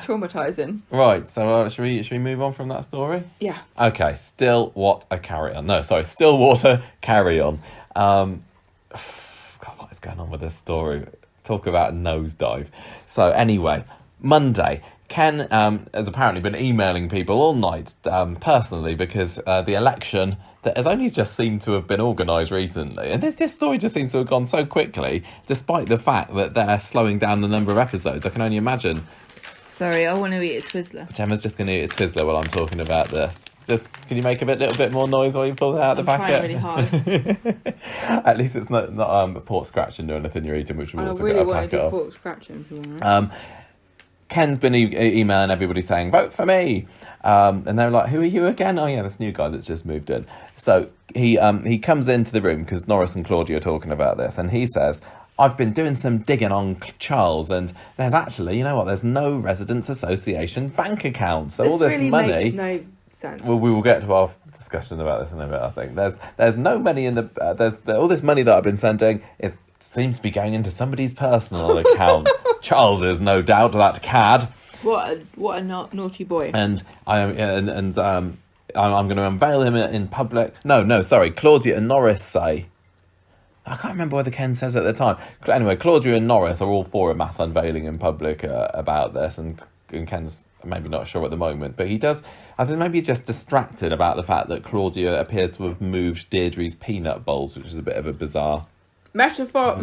Traumatizing. Right, so should we move on from that story? Yeah. Okay, Stillwater carry on. God, what is going on with this story? Talk about nosedive. So anyway, Monday, Ken has apparently been emailing people all night personally, because the election that has only just seemed to have been organised recently. And this story just seems to have gone so quickly, despite the fact that they're slowing down the number of episodes. I can only imagine. Sorry, I want to eat a Twizzler. Gemma's just going to eat a Twizzler while I'm talking about this. Can you make a little bit more noise while you pull it out of the packet? I'm trying really hard. At least it's not pork scratching or anything you're eating, which will also really get a want packet to do off. pork scratching if you want. Ken's been emailing everybody saying, vote for me. And they're like, who are you again? Oh, yeah, this new guy that's just moved in. So he comes into the room because Norris and Claudia are talking about this. And he says, I've been doing some digging on Charles. And there's actually, you know what, there's no Residents Association bank account. So all this really money... makes no sense. Well, we will get to our discussion about this in a bit, I think. There's no money in the... all this money that I've been sending seems to be going into somebody's personal account. Charles's, no doubt, that cad. What a naughty boy. And I'm going to unveil him in public. No, sorry. Claudia and Norris say. I can't remember whether Ken says at the time. Anyway, Claudia and Norris are all for a mass unveiling in public about this, and Ken's maybe not sure at the moment, but he does. I think maybe he's just distracted about the fact that Claudia appears to have moved Deirdre's peanut bowls, which is a bit of a bizarre metaphor.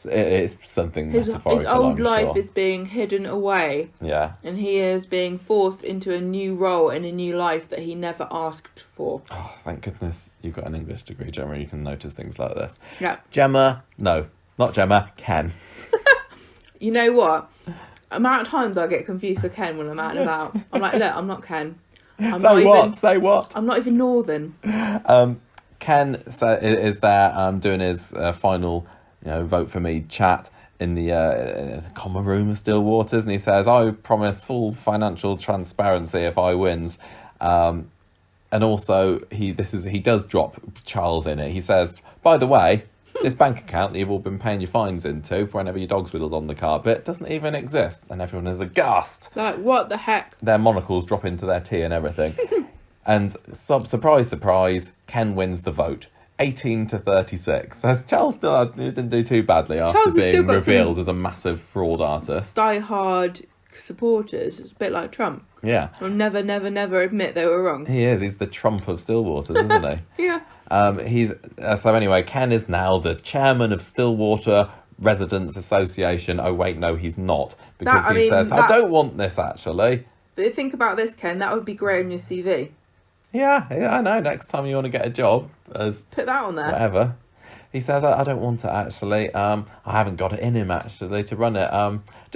It's something metaphorical. His old I'm life sure. is being hidden away. Yeah. And he is being forced into a new role in a new life that he never asked for. Oh, thank goodness you've got an English degree, Gemma. You can notice things like this. Yeah. Gemma, no, not Gemma, Ken. You know what? Amount of times I get confused for Ken when I'm out and about. I'm like, look, I'm not Ken. Say what? I'm not even Northern. Ken is there doing his final, vote for me chat in the common room of Stillwaters, and he says, I promise full financial transparency if I wins. And also he does drop Charles in it. He says, by the way, this bank account that you've all been paying your fines into for whenever your dog's whittled on the carpet doesn't even exist. And everyone is aghast. Like, what the heck? Their monocles drop into their tea and everything. And surprise, surprise, Ken wins the vote. 18-36. So Charles still didn't do too badly after being revealed as a massive fraud artist. Die-hard supporters. It's a bit like Trump. Yeah. Will never, never, never admit they were wrong. He is. He's the Trump of Stillwater, isn't he? Yeah. So anyway, Ken is now the chairman of Stillwater Residents Association. Oh wait, no, he's not, because he says, I don't want this actually. But think about this, Ken. That would be great on your CV. Yeah, I know. Next time you want to get a job, put that on there. Whatever. He says, I don't want it actually. I haven't got it in him actually to run it.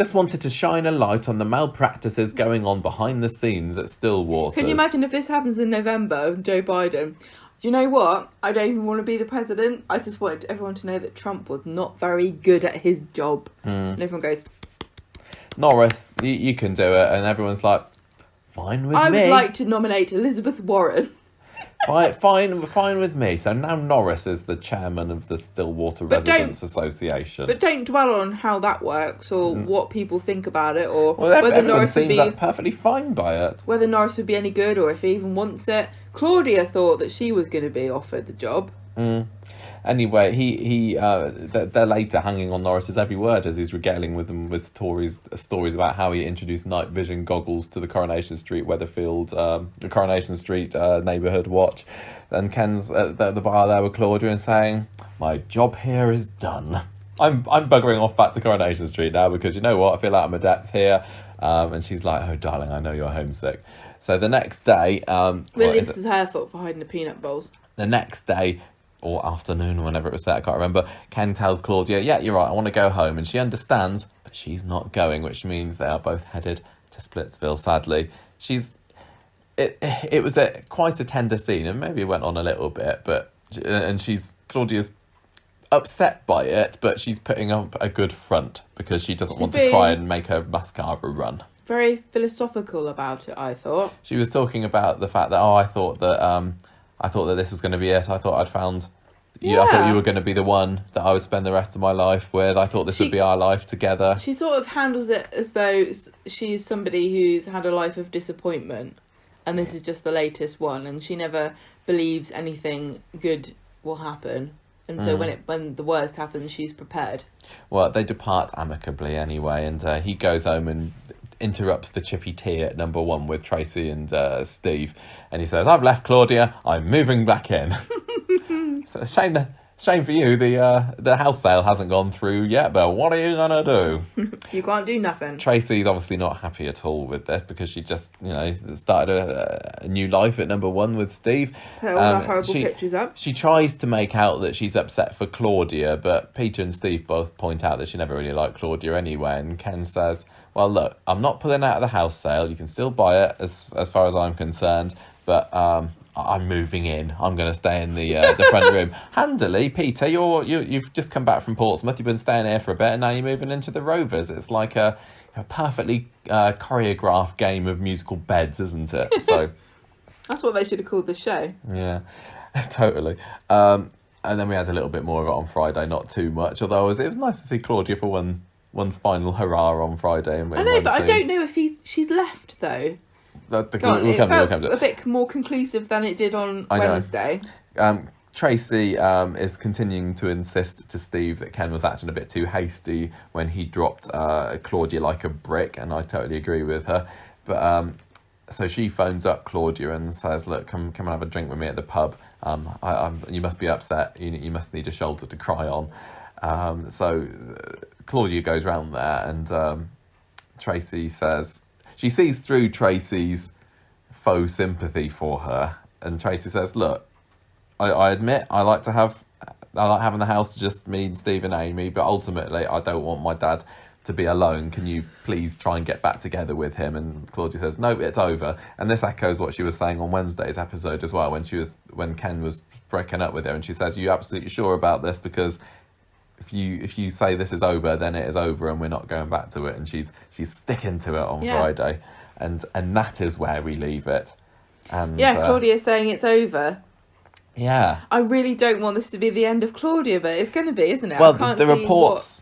Just wanted to shine a light on the malpractices going on behind the scenes at Stillwaters. Can you imagine if this happens in November with Joe Biden? Do you know what? I don't even want to be the president. I just wanted everyone to know that Trump was not very good at his job. And everyone goes, Norris, you can do it. And everyone's like, fine with me. I would like to nominate Elizabeth Warren. Fine with me. So now Norris is the chairman of the Stillwater Residents Association. But don't dwell on how that works or what people think about it, or Well, whether Norris would seems be like perfectly fine by it. whether Norris would be any good or if he even wants it. Claudia thought that she was going to be offered the job. Anyway, they're later hanging on Norris's every word as he's regaling with them with stories about how he introduced night vision goggles to the Coronation Street neighbourhood watch. And Ken's at the bar there with Claudia and saying, "My job here is done. I'm buggering off back to Coronation Street now because you know what, I feel out of my depth here." And she's like, "Oh darling, I know you're homesick." So the next day, Really, this is her fault for hiding the peanut bowls. the next day, or afternoon, or whenever it was set, I can't remember, Ken tells Claudia, "Yeah, you're right, I want to go home." And she understands, but she's not going, which means they are both headed to Splitsville, sadly. It was quite a tender scene, and maybe it went on a little bit, and Claudia's upset by it, but she's putting up a good front because she doesn't want to cry and make her mascara run. Very philosophical about it, I thought. She was talking about the fact that, I thought that this was going to be it. I thought I'd found you. I thought you were going to be the one that I would spend the rest of my life with. I thought this would be our life together. She sort of handles it as though she's somebody who's had a life of disappointment, and this is just the latest one, and she never believes anything good will happen. And so when the worst happens, she's prepared. Well, they depart amicably anyway, and he goes home and interrupts the chippy tea at number 1 with Tracy and Steve, and he says, "I've left Claudia, I'm moving back in." So shame for you, the house sale hasn't gone through yet, but what are you gonna do? You can't do nothing. Tracy's obviously not happy at all with this because she just started a new life at number 1 with Steve. Put all her horrible pictures up. She tries to make out that she's upset for Claudia, but Peter and Steve both point out that she never really liked Claudia anyway, and Ken says, "Well, look, I'm not pulling out of the house sale. You can still buy it as far as I'm concerned, but I'm moving in. I'm going to stay in the front room." Handily, Peter, you've just come back from Portsmouth. You've been staying here for a bit, and now you're moving into the Rovers. It's like a perfectly choreographed game of musical beds, isn't it? So that's what they should have called the show. Yeah, totally. And then we had a little bit more of it on Friday, not too much. Although it was nice to see Claudia for one final hurrah on Friday. I know, but I don't know if she's left though. It felt a bit more conclusive than it did on Wednesday. Tracy is continuing to insist to Steve that Ken was acting a bit too hasty when he dropped Claudia like a brick, and I totally agree with her. But so she phones up Claudia and says, "Look, come and have a drink with me at the pub. You must be upset. You must need a shoulder to cry on." So Claudia goes round there, and Tracy says she sees through Tracy's faux sympathy for her, and Tracy says, "Look, I admit I like having the house just me and Steve and Amy, but ultimately I don't want my dad to be alone. Can you please try and get back together with him?" And Claudia says, "No, it's over." And this echoes what she was saying on Wednesday's episode as well, when Ken was breaking up with her, and she says, "Are you absolutely sure about this? Because if you say this is over, then it is over, and we're not going back to it." And she's sticking to it on Friday, and that is where we leave it. And Claudia's saying it's over. Yeah, I really don't want this to be the end of Claudia, but it's going to be, isn't it? Well, the reports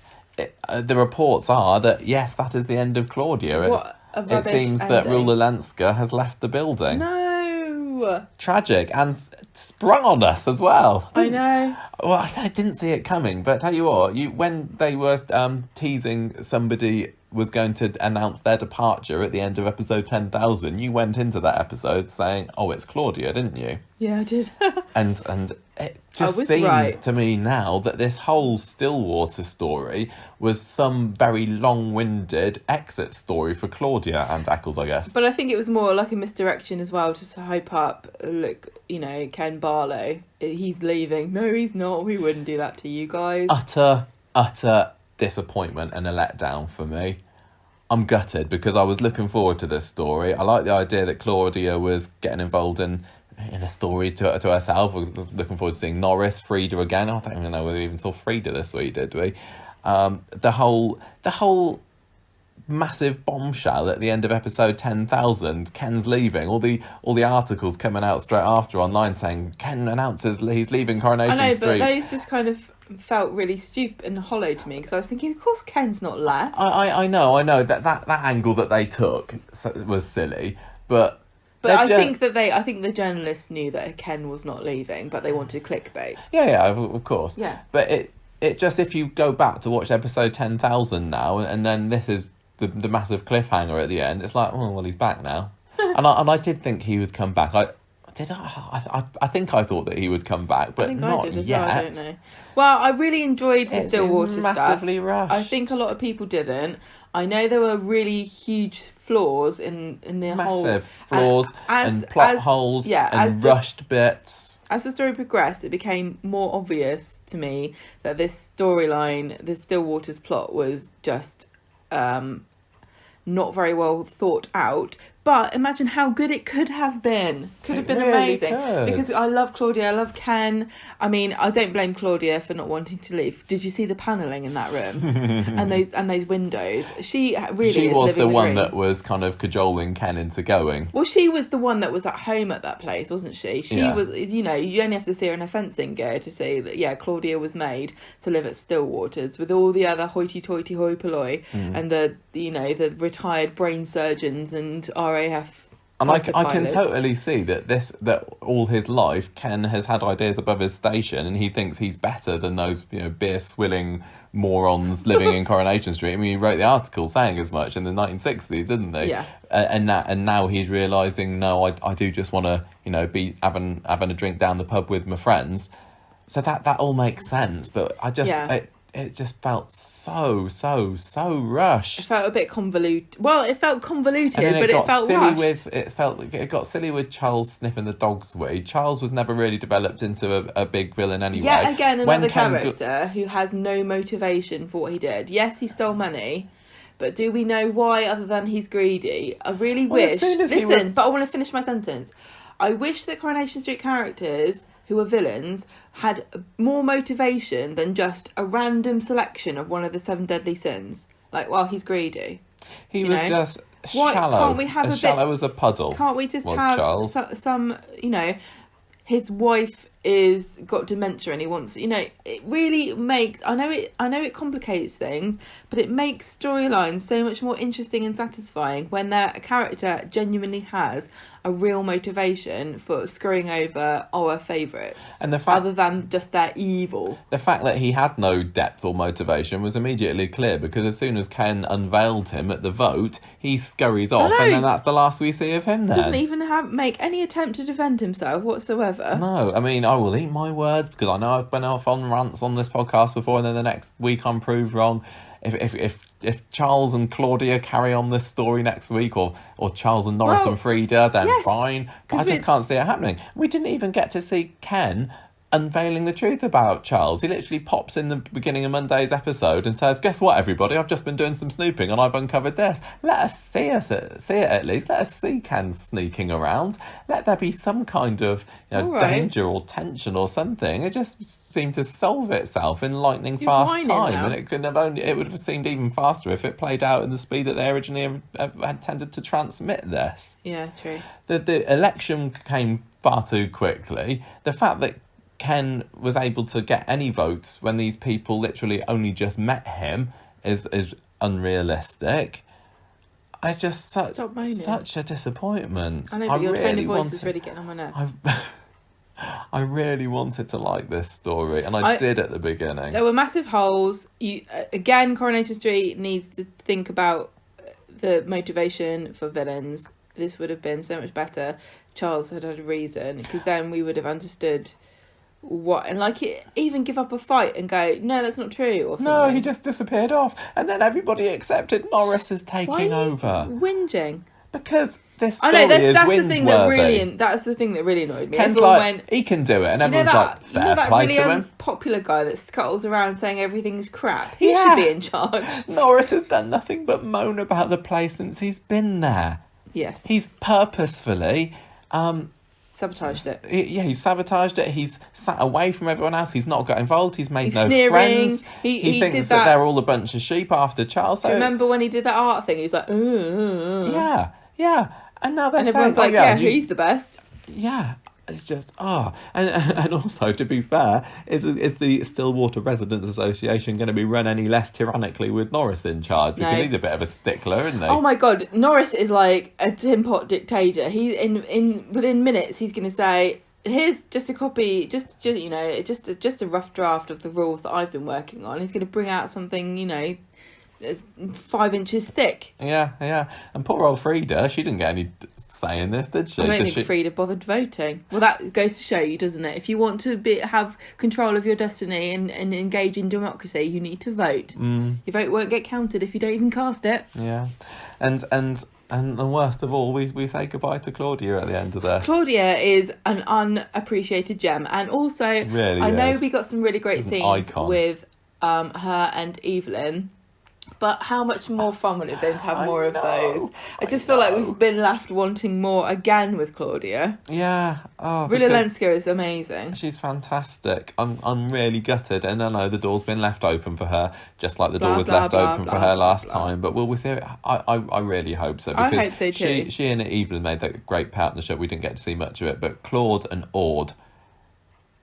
are that yes, that is the end of Claudia. It seems that Rula Lenska has left the building. No. Tragic, and sprung on us as well. I know. Well, I didn't see it coming, but tell you what, when they were teasing somebody was going to announce their departure at the end of episode 10,000, you went into that episode saying, "Oh, it's Claudia," didn't you? Yeah, I did. and it just seems to me now that this whole Stillwater story was some very long-winded exit story for Claudia and Eccles, I guess. But I think it was more like a misdirection as well to hype up, look, Ken Barlow, he's leaving. No, he's not. We wouldn't do that to you guys. Utter disappointment and a letdown for me. I'm gutted because I was looking forward to this story. I like the idea that Claudia was getting involved in a story to herself. I was looking forward to seeing Norris, Frida again. I don't even know whether we even saw Frida this week, did we? The whole massive bombshell at the end of episode 10,000, Ken's leaving. All the articles coming out straight after online saying Ken announces he's leaving Coronation I know, Street. but those just kind of felt really stupid and hollow to me because I was thinking, of course Ken's not left. I know that angle that they took was silly, but I think the journalists knew that Ken was not leaving, but they wanted clickbait. Yeah, of course. Yeah. But it just, if you go back to watch episode 10,000 now, and then this is the massive cliffhanger at the end, it's like, oh well, he's back now. and I did think he would come back. I think I thought that he would come back, but not yet. Well, I don't know. Well, I really enjoyed the Stillwaters stuff. Massively rushed. I think a lot of people didn't. I know there were really huge flaws in the whole... Massive flaws and plot holes and rushed bits. As the story progressed, it became more obvious to me that this storyline, the Stillwaters plot, was just not very well thought out. But imagine how good it could have been. Could have been really amazing. could. Because I love Claudia, I love Ken. I mean, I don't blame Claudia for not wanting to leave. Did you see the panelling in that room? and those windows? She really was the one dream. that was kind of cajoling Ken into going. Well, she was the one that was at home at that place, wasn't she? She was, you know, you only have to see her in a fencing gear to see that, yeah, Claudia was made to live at Stillwaters with all the other hoity-toity hoi polloi and the retired brain surgeons and RAF. And I can totally see that all his life Ken has had ideas above his station, and he thinks he's better than those beer swilling morons living in Coronation Street. I mean, he wrote the article saying as much in the 1960s, didn't he? Yeah. And now he's realising, no, I do just want to be having a drink down the pub with my friends. So that all makes sense, but I just it just felt so rushed. It felt a bit convoluted. Well, it felt convoluted, but it felt silly rushed. It got silly with Charles sniffing the dog's wee. Charles was never really developed into a big villain anyway. Yet again, another character who has no motivation for what he did. Yes, he stole money, but do we know why other than he's greedy? I really wish... but I want to finish my sentence. I wish that Coronation Street characters who are villains had more motivation than just a random selection of one of the 7 deadly sins. Like, well, he's greedy. He was just shallow. Can't we have as shallow as a puddle. Can't we just have some, his wife is got dementia and he wants, it really makes, I know it complicates things, but it makes storylines so much more interesting and satisfying when their character genuinely has a real motivation for screwing over our favourites, and the fact, other than just their evil. The fact that he had no depth or motivation was immediately clear, because as soon as Ken unveiled him at the vote, he scurries off, and then that's the last we see of him then. Doesn't even make any attempt to defend himself whatsoever. No, I mean, I will eat my words, because I know I've been off on rants on this podcast before, and then the next week I'm proved wrong. If Charles and Claudia carry on this story next week, or Charles and Norris and Frida, then fine. But I just can't see it happening. We didn't even get to see Ken unveiling the truth about Charles. He literally pops in the beginning of Monday's episode and says, "Guess what, everybody? I've just been doing some snooping and I've uncovered this." Let us see it at least. Let us see Ken sneaking around. Let there be some kind of danger or tension or something. It just seemed to solve itself in lightning fast time, and it would have seemed even faster if it played out in the speed that they originally had tended to transmit this. Yeah, true. The election came far too quickly. The fact that Ken was able to get any votes when these people literally only just met him is unrealistic. I just such a disappointment. I know, but your tone of voice is really getting on my nerves. I really wanted to like this story, and I did at the beginning. There were massive holes. Again, Coronation Street needs to think about the motivation for villains. This would have been so much better if Charles had a reason, because then we would have understood what, and even give up a fight and go, no, that's not true, or something. No, he just disappeared off, and then everybody accepted Norris as taking over. Whinging. Because this I story know is that's the thing whinge-worthy. that's the thing that really annoyed me. Ken's Everyone like, went, he can do it, and you know everyone's like, that fair play really to him. popular guy that scuttles around saying everything's crap. He Yeah. should be in charge. Norris has done nothing but moan about the place since he's been there. Yes, He's purposefully, sabotaged it. he's sabotaged it. He's sat away from everyone else. He's not got involved. He's made He's no sneering. friends. He thinks did that that- they're all a bunch of sheep after Charles. Do you remember when he did that art thing? He's like, Yeah. And now they're and saying, everyone's like, yeah, you- he's the best. Yeah, it's just and also, to be fair, is the Stillwater Residents Association going to be run any less tyrannically with Norris in charge? Because No. he's a bit of a stickler, isn't he? Oh my god, Norris is like a tin pot dictator. He in within minutes he's going to say, here's just a copy, just you know, just a rough draft of the rules that I've been working on. He's going to bring out something, you know, 5 inches thick. Yeah. And poor old Frida, she didn't get any say in this, did she? I don't Did think she? Frida bothered voting. Well, that goes to show you, doesn't it? If you want to have control of your destiny and engage in democracy, you need to vote. Your vote won't get counted if you don't even cast it. Yeah, and the worst of all, we say goodbye to Claudia at the end of this. Claudia is an unappreciated gem, and also Really I know is. we got some really great She's an scenes icon. with her and Evelyn. But how much more fun would it have been to have more of those? I just feel like we've been left wanting more again with Claudia. Yeah. Oh, Rilla because Lenska is amazing. she's fantastic. I'm really gutted, and I know the door's been left open for her, just like the door Blah, was blah, left blah, open blah, for her blah, last blah. time. But will we see it? I really hope so. I Because hope so too. She and Evelyn made that great partnership. We didn't get to see much of it, but Claude and Ord,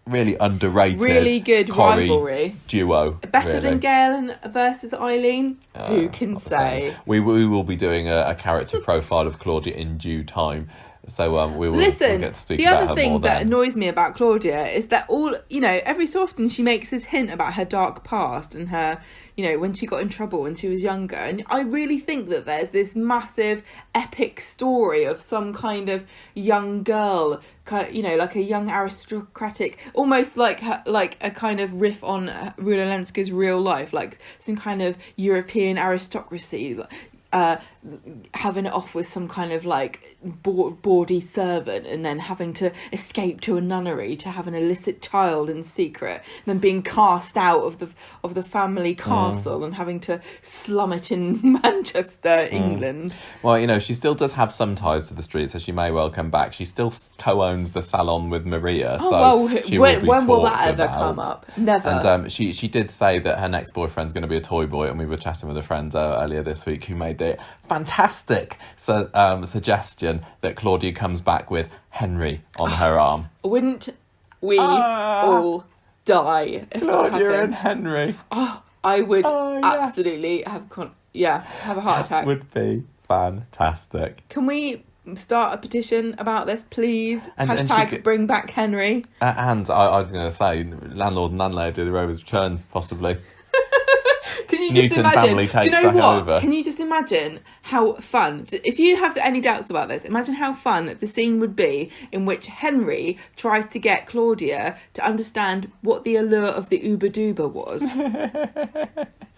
really underrated, Really good Corrie rivalry. duo. Better really. than Gail versus Eileen? Who can Not the say? same. We will be doing a character profile of Claudia in due time. So we'll Listen, get to speak the about other her thing more that then. annoys me about Claudia is that every so often she makes this hint about her dark past and her, when she got in trouble when she was younger. And I really think that there's this massive epic story of some kind of young girl, like a young aristocratic, almost like a kind of riff on Rula Lenska's real life, like some kind of European aristocracy, having it off with some kind of like bawdy servant, and then having to escape to a nunnery to have an illicit child in secret, and then being cast out of the family castle and having to slum it in Manchester, England. Well, she still does have some ties to the street, so she may well come back. She still co-owns the salon with Maria, so she will be when will talked that ever about. come up? Never. And she did say that her next boyfriend's going to be a toy boy, and we were chatting with a friend earlier this week who made the fantastic suggestion that Claudia comes back with Henry on her arm. Wouldn't we all die if that Claudia and happened? Henry Oh, I would yes. absolutely have a heart attack. would be fantastic. Can we start a petition about this, please? And she Hashtag could- bring back Henry. And I was going to say, landlord and landlady of the Rovers return, possibly. Can you Newton just imagine? family Do you takes know back what? over. Can you just imagine how fun? If you have any doubts about this, imagine how fun the scene would be in which Henry tries to get Claudia to understand what the allure of the Uber Duber was,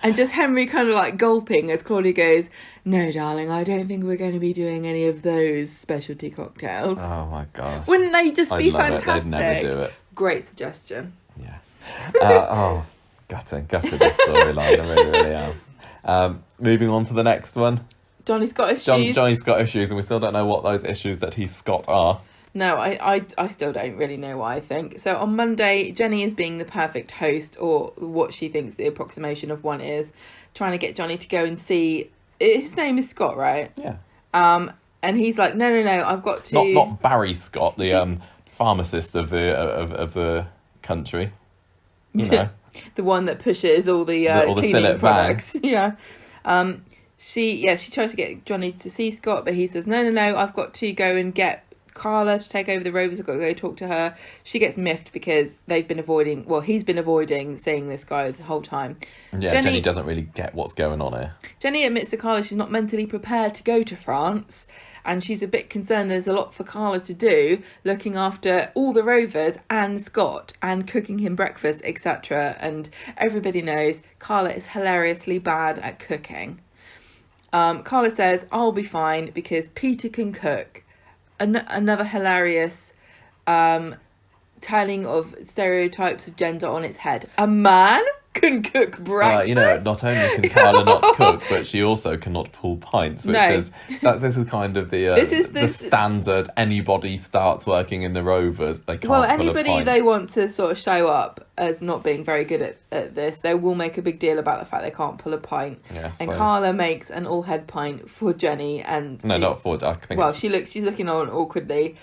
and just Henry kind of like gulping as Claudia goes, "No, darling, I don't think we're going to be doing any of those specialty cocktails." Oh my gosh. Wouldn't they just I'd be love it. fantastic? They'd never do it. Great suggestion. Yes. Gutted this storyline. I really, really am. Moving on to the next one. Johnny's got issues. Johnny's got issues, and we still don't know what those issues that he's got are. No, I still don't really know what I think. So on Monday, Jenny is being the perfect host, or what she thinks the approximation of one is, trying to get Johnny to go and see. His name is Scott, right? Yeah. And he's like, no, I've got to. Not Barry Scott, the pharmacist of the country. You know. The one that pushes all the cleaning Cillit products. Yeah. She tries to get Johnny to see Scott, but he says, no, I've got to go and get Carla to take over the Rovers. I've got to go talk to her. She gets miffed because he's been avoiding seeing this guy the whole time. Yeah, Jenny doesn't really get what's going on here. Jenny admits to Carla she's not mentally prepared to go to France, and she's a bit concerned there's a lot for Carla to do, looking after all the Rovers and Scott and cooking him breakfast, etc. And everybody knows Carla is hilariously bad at cooking. Carla says, I'll be fine because Peter can cook. Another hilarious turning of stereotypes of gender on its head. A man can cook breakfast. Not only can Carla not cook, but she also cannot pull pints, which is this is kind of the the standard. Anybody starts working in the Rovers, they can't. Well, anybody they want to sort of show up as not being very good at this, they will make a big deal about the fact they can't pull a pint. Yeah, and Carla makes an all-head pint for Jenny, and not for. I think. Well, she's looking on awkwardly.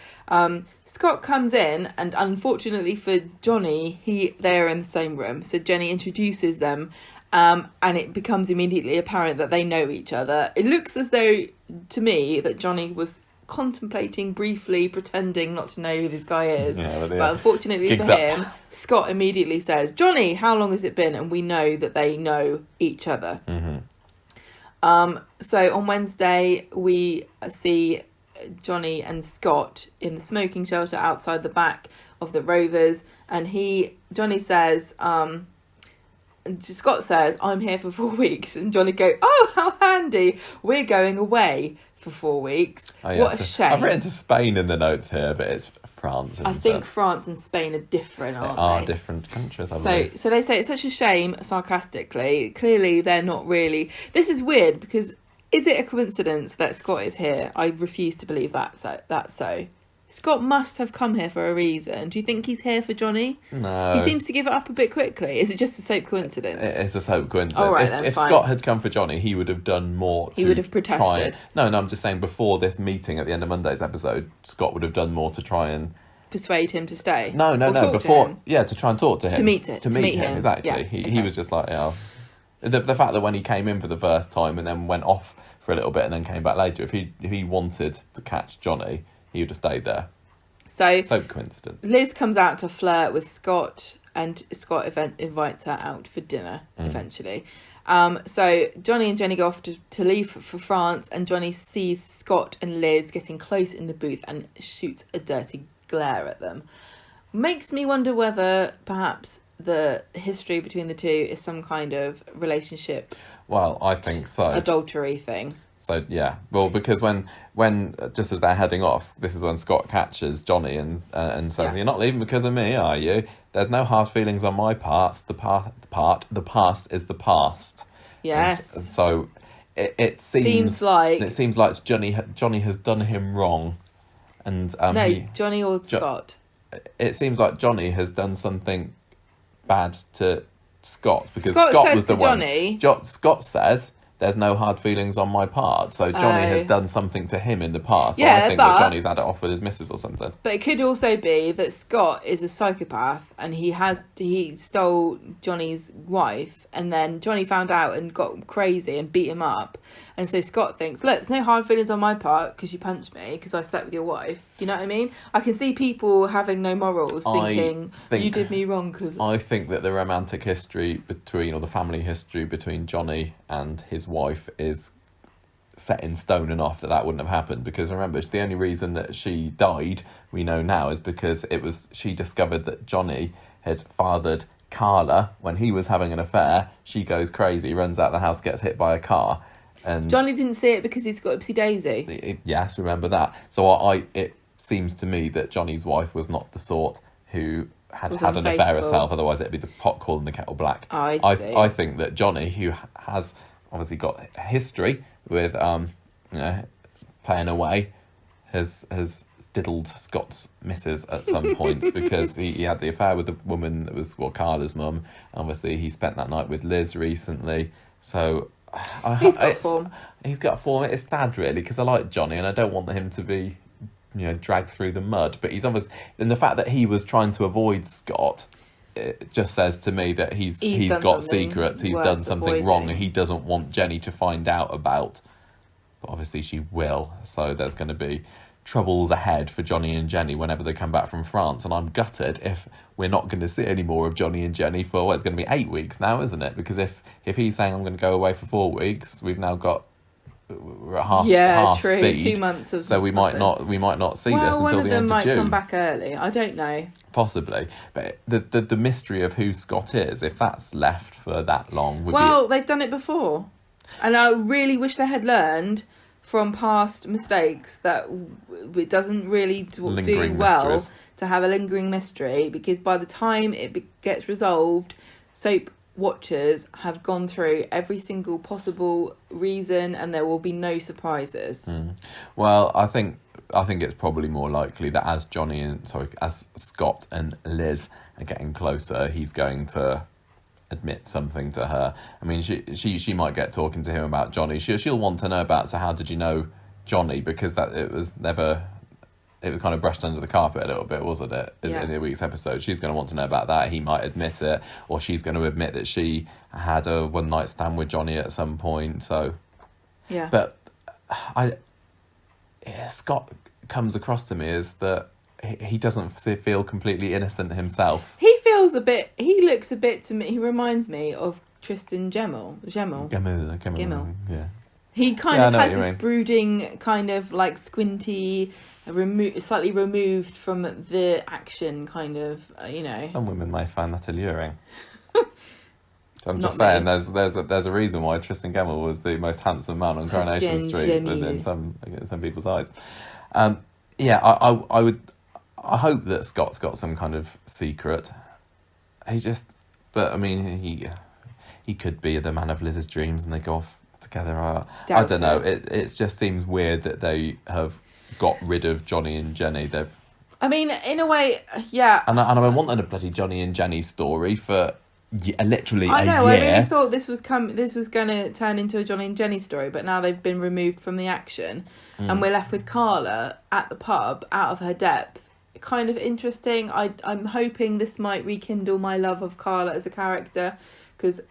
Scott comes in, and unfortunately for Johnny, they're in the same room. So Jenny introduces them, and it becomes immediately apparent that they know each other. It looks as though, to me, that Johnny was contemplating briefly, pretending not to know who this guy is. Yeah, but unfortunately for him, Scott immediately says, Johnny, how long has it been? And we know that they know each other. Mm-hmm. So on Wednesday, we see Johnny and Scott in the smoking shelter outside the back of the Rovers, and Johnny says, Scott says, I'm here for 4 weeks, and Johnny goes, oh, how handy, we're going away for 4 weeks. What a shame. I've written to Spain in the notes here, but it's France. I think France and Spain are different, aren't they? Are different countries, I believe. So they say it's such a shame, sarcastically. Clearly they're not really. This is weird because is it a coincidence that Scott is here? I refuse to believe that's so. Scott must have come here for a reason. Do you think he's here for Johnny? No. He seems to give it up a bit quickly. Is it just a soap coincidence? It's a soap coincidence. All right, if Scott had come for Johnny, he would have done more. He would have protested. No, I'm just saying before this meeting at the end of Monday's episode, Scott would have done more to try and persuade him to stay. No. Before, to try and talk to him. To meet him. Exactly. Yeah, he was just like, the fact that when he came in for the first time and then went off for a little bit and then came back later, if he wanted to catch Johnny, he would have stayed there. So coincidence. Liz comes out to flirt with Scott, and Scott invites her out for dinner eventually. So Johnny and Jenny go off to leave for France, and Johnny sees Scott and Liz getting close in the booth and shoots a dirty glare at them. Makes me wonder whether perhaps the history between the two is some kind of relationship. Well, I think so. Adultery thing. So, yeah. Well, because when just as they're heading off, this is when Scott catches Johnny and says, You're not leaving because of me, are you? There's no hard feelings on my part. The past is the past. Yes. And so it seems like Johnny has done him wrong. And Johnny or Scott. It seems like Johnny has done something bad to Scott, because Scott was the one. Johnny. Scott says, there's no hard feelings on my part. So Johnny has done something to him in the past. So I think that Johnny's had it off with his missus or something. But it could also be that Scott is a psychopath and he stole Johnny's wife, and then Johnny found out and got crazy and beat him up. And so Scott thinks, look, there's no hard feelings on my part because you punched me because I slept with your wife. You know what I mean? I can see people having no morals, thinking you did me wrong because... I think that the romantic history or the family history between Johnny and his wife is set in stone enough that wouldn't have happened. Because remember, the only reason that she died, we know now, is because she discovered that Johnny had fathered Carla when he was having an affair. She goes crazy, runs out the house, gets hit by a car. And Johnny didn't see it because he's got Oopsie Daisy. Yes, remember that. So it seems to me that Johnny's wife was not the sort who had an affair herself. Otherwise, it'd be the pot calling the kettle black. I think that Johnny, who has obviously got a history with playing away, has diddled Scott's missus at some points because he had the affair with the woman that was Carla's mum. Obviously, he spent that night with Liz recently. So he's got form. He's got form. It's sad, really, because I like Johnny and I don't want him to be, dragged through the mud. But he's obviously, and the fact that he was trying to avoid Scott, it just says to me that he's got secrets. He's done something wrong, and he doesn't want Jenny to find out about. But obviously, she will. So there's going to be troubles ahead for Johnny and Jenny whenever they come back from France, and I'm gutted if we're not going to see any more of Johnny and Jenny for it's going to be 8 weeks now, isn't it? Because if he's saying I'm going to go away for 4 weeks, we're at half true. speed. 2 months of so we might not see this until the end of June. One of them might come back early. I don't know. Possibly, but the mystery of who Scott is, if that's left for that long, they've done it before. And I really wish they had learned from past mistakes that it doesn't really do well mysteries. to have a lingering mystery, because by the time it gets resolved, soap watchers have gone through every single possible reason and there will be no surprises. Well, I think it's probably more likely that as Scott and Liz are getting closer, he's going to admit something to her. I mean, she might get talking to him about Johnny. She'll want to know about, so how did you know Johnny? Because it was kind of brushed under the carpet a little bit, wasn't it? In the week's episode, she's going to want to know about that. He might admit it, or she's going to admit that she had a one night stand with Johnny at some point. So, yeah. But Scott comes across to me as that he doesn't feel completely innocent himself. He looks a bit to me, he reminds me of Tristan Gemmell. Gemmell. Yeah. He kind of has this brooding, kind of like squinty, slightly removed from the action kind of, Some women may find that alluring. I'm just saying, there's a reason why Tristan Gemmell was the most handsome man on Coronation Street within some people's eyes. I hope that Scott's got some kind of secret. But I mean, he could be the man of Liz's dreams, and they go off together. I don't know. It just seems weird that they have got rid of Johnny and Jenny. I mean, in a way, yeah. And I've been wanting a bloody Johnny and Jenny story for literally a year. I know. I really thought this was going to turn into a Johnny and Jenny story, but now they've been removed from the action, and we're left with Carla at the pub, out of her depth. Kind of interesting. I'm hoping this might rekindle my love of Carla as a character, because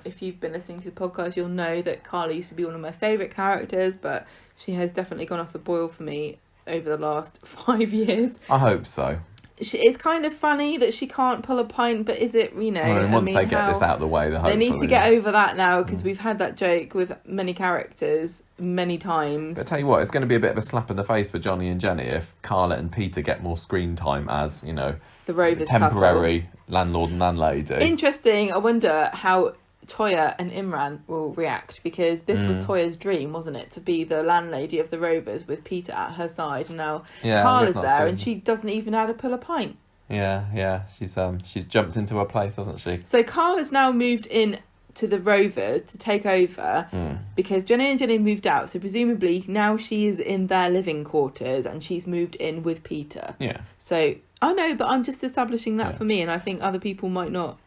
if you've been listening to the podcast, you'll know that Carla used to be one of my favourite characters, but she has definitely gone off the boil for me over the last 5 years. I hope so. It's kind of funny that she can't pull a pint, but is it, once they get this out of the way, they need to get over that now, because we've had that joke with many characters many times. But I tell you what, it's going to be a bit of a slap in the face for Johnny and Jenny if Carla and Peter get more screen time as, the Rovers temporary couple. Landlord and landlady. Interesting. I wonder how Toya and Imran will react, because this was Toya's dream, wasn't it, to be the landlady of the Rovers with Peter at her side, and now Carla's there and she doesn't even know how to pull a pint. Yeah, she's jumped into her place, hasn't she? So Carla's now moved in to the Rovers to take over, because Jenny and Jenny moved out, so presumably now she is in their living quarters and she's moved in with Peter. Yeah. So I know, but I'm just establishing that for me, and I think other people might not,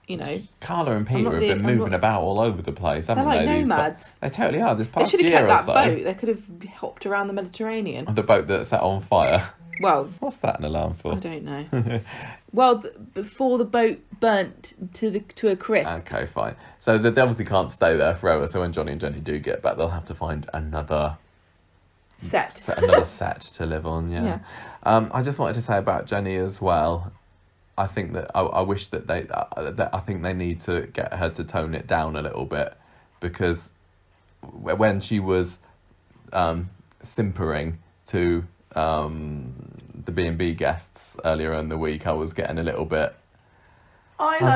Carla and Peter have been moving about all over the place, haven't they? They're like nomads. They totally are. This past year or so. They should have kept that boat. They could have hopped around the Mediterranean. The boat that set on fire. Well, what's that an alarm for? I don't know. Well, before the boat burnt to a crisp. Okay, fine. So they obviously can't stay there forever. So when Johnny and Jenny do get back, they'll have to find another set to live on. Yeah. I just wanted to say about Jenny as well. I think that I wish that I think they need to get her to tone it down a little bit, because when she was simpering to the B&B guests earlier in the week, I was getting a little bit. I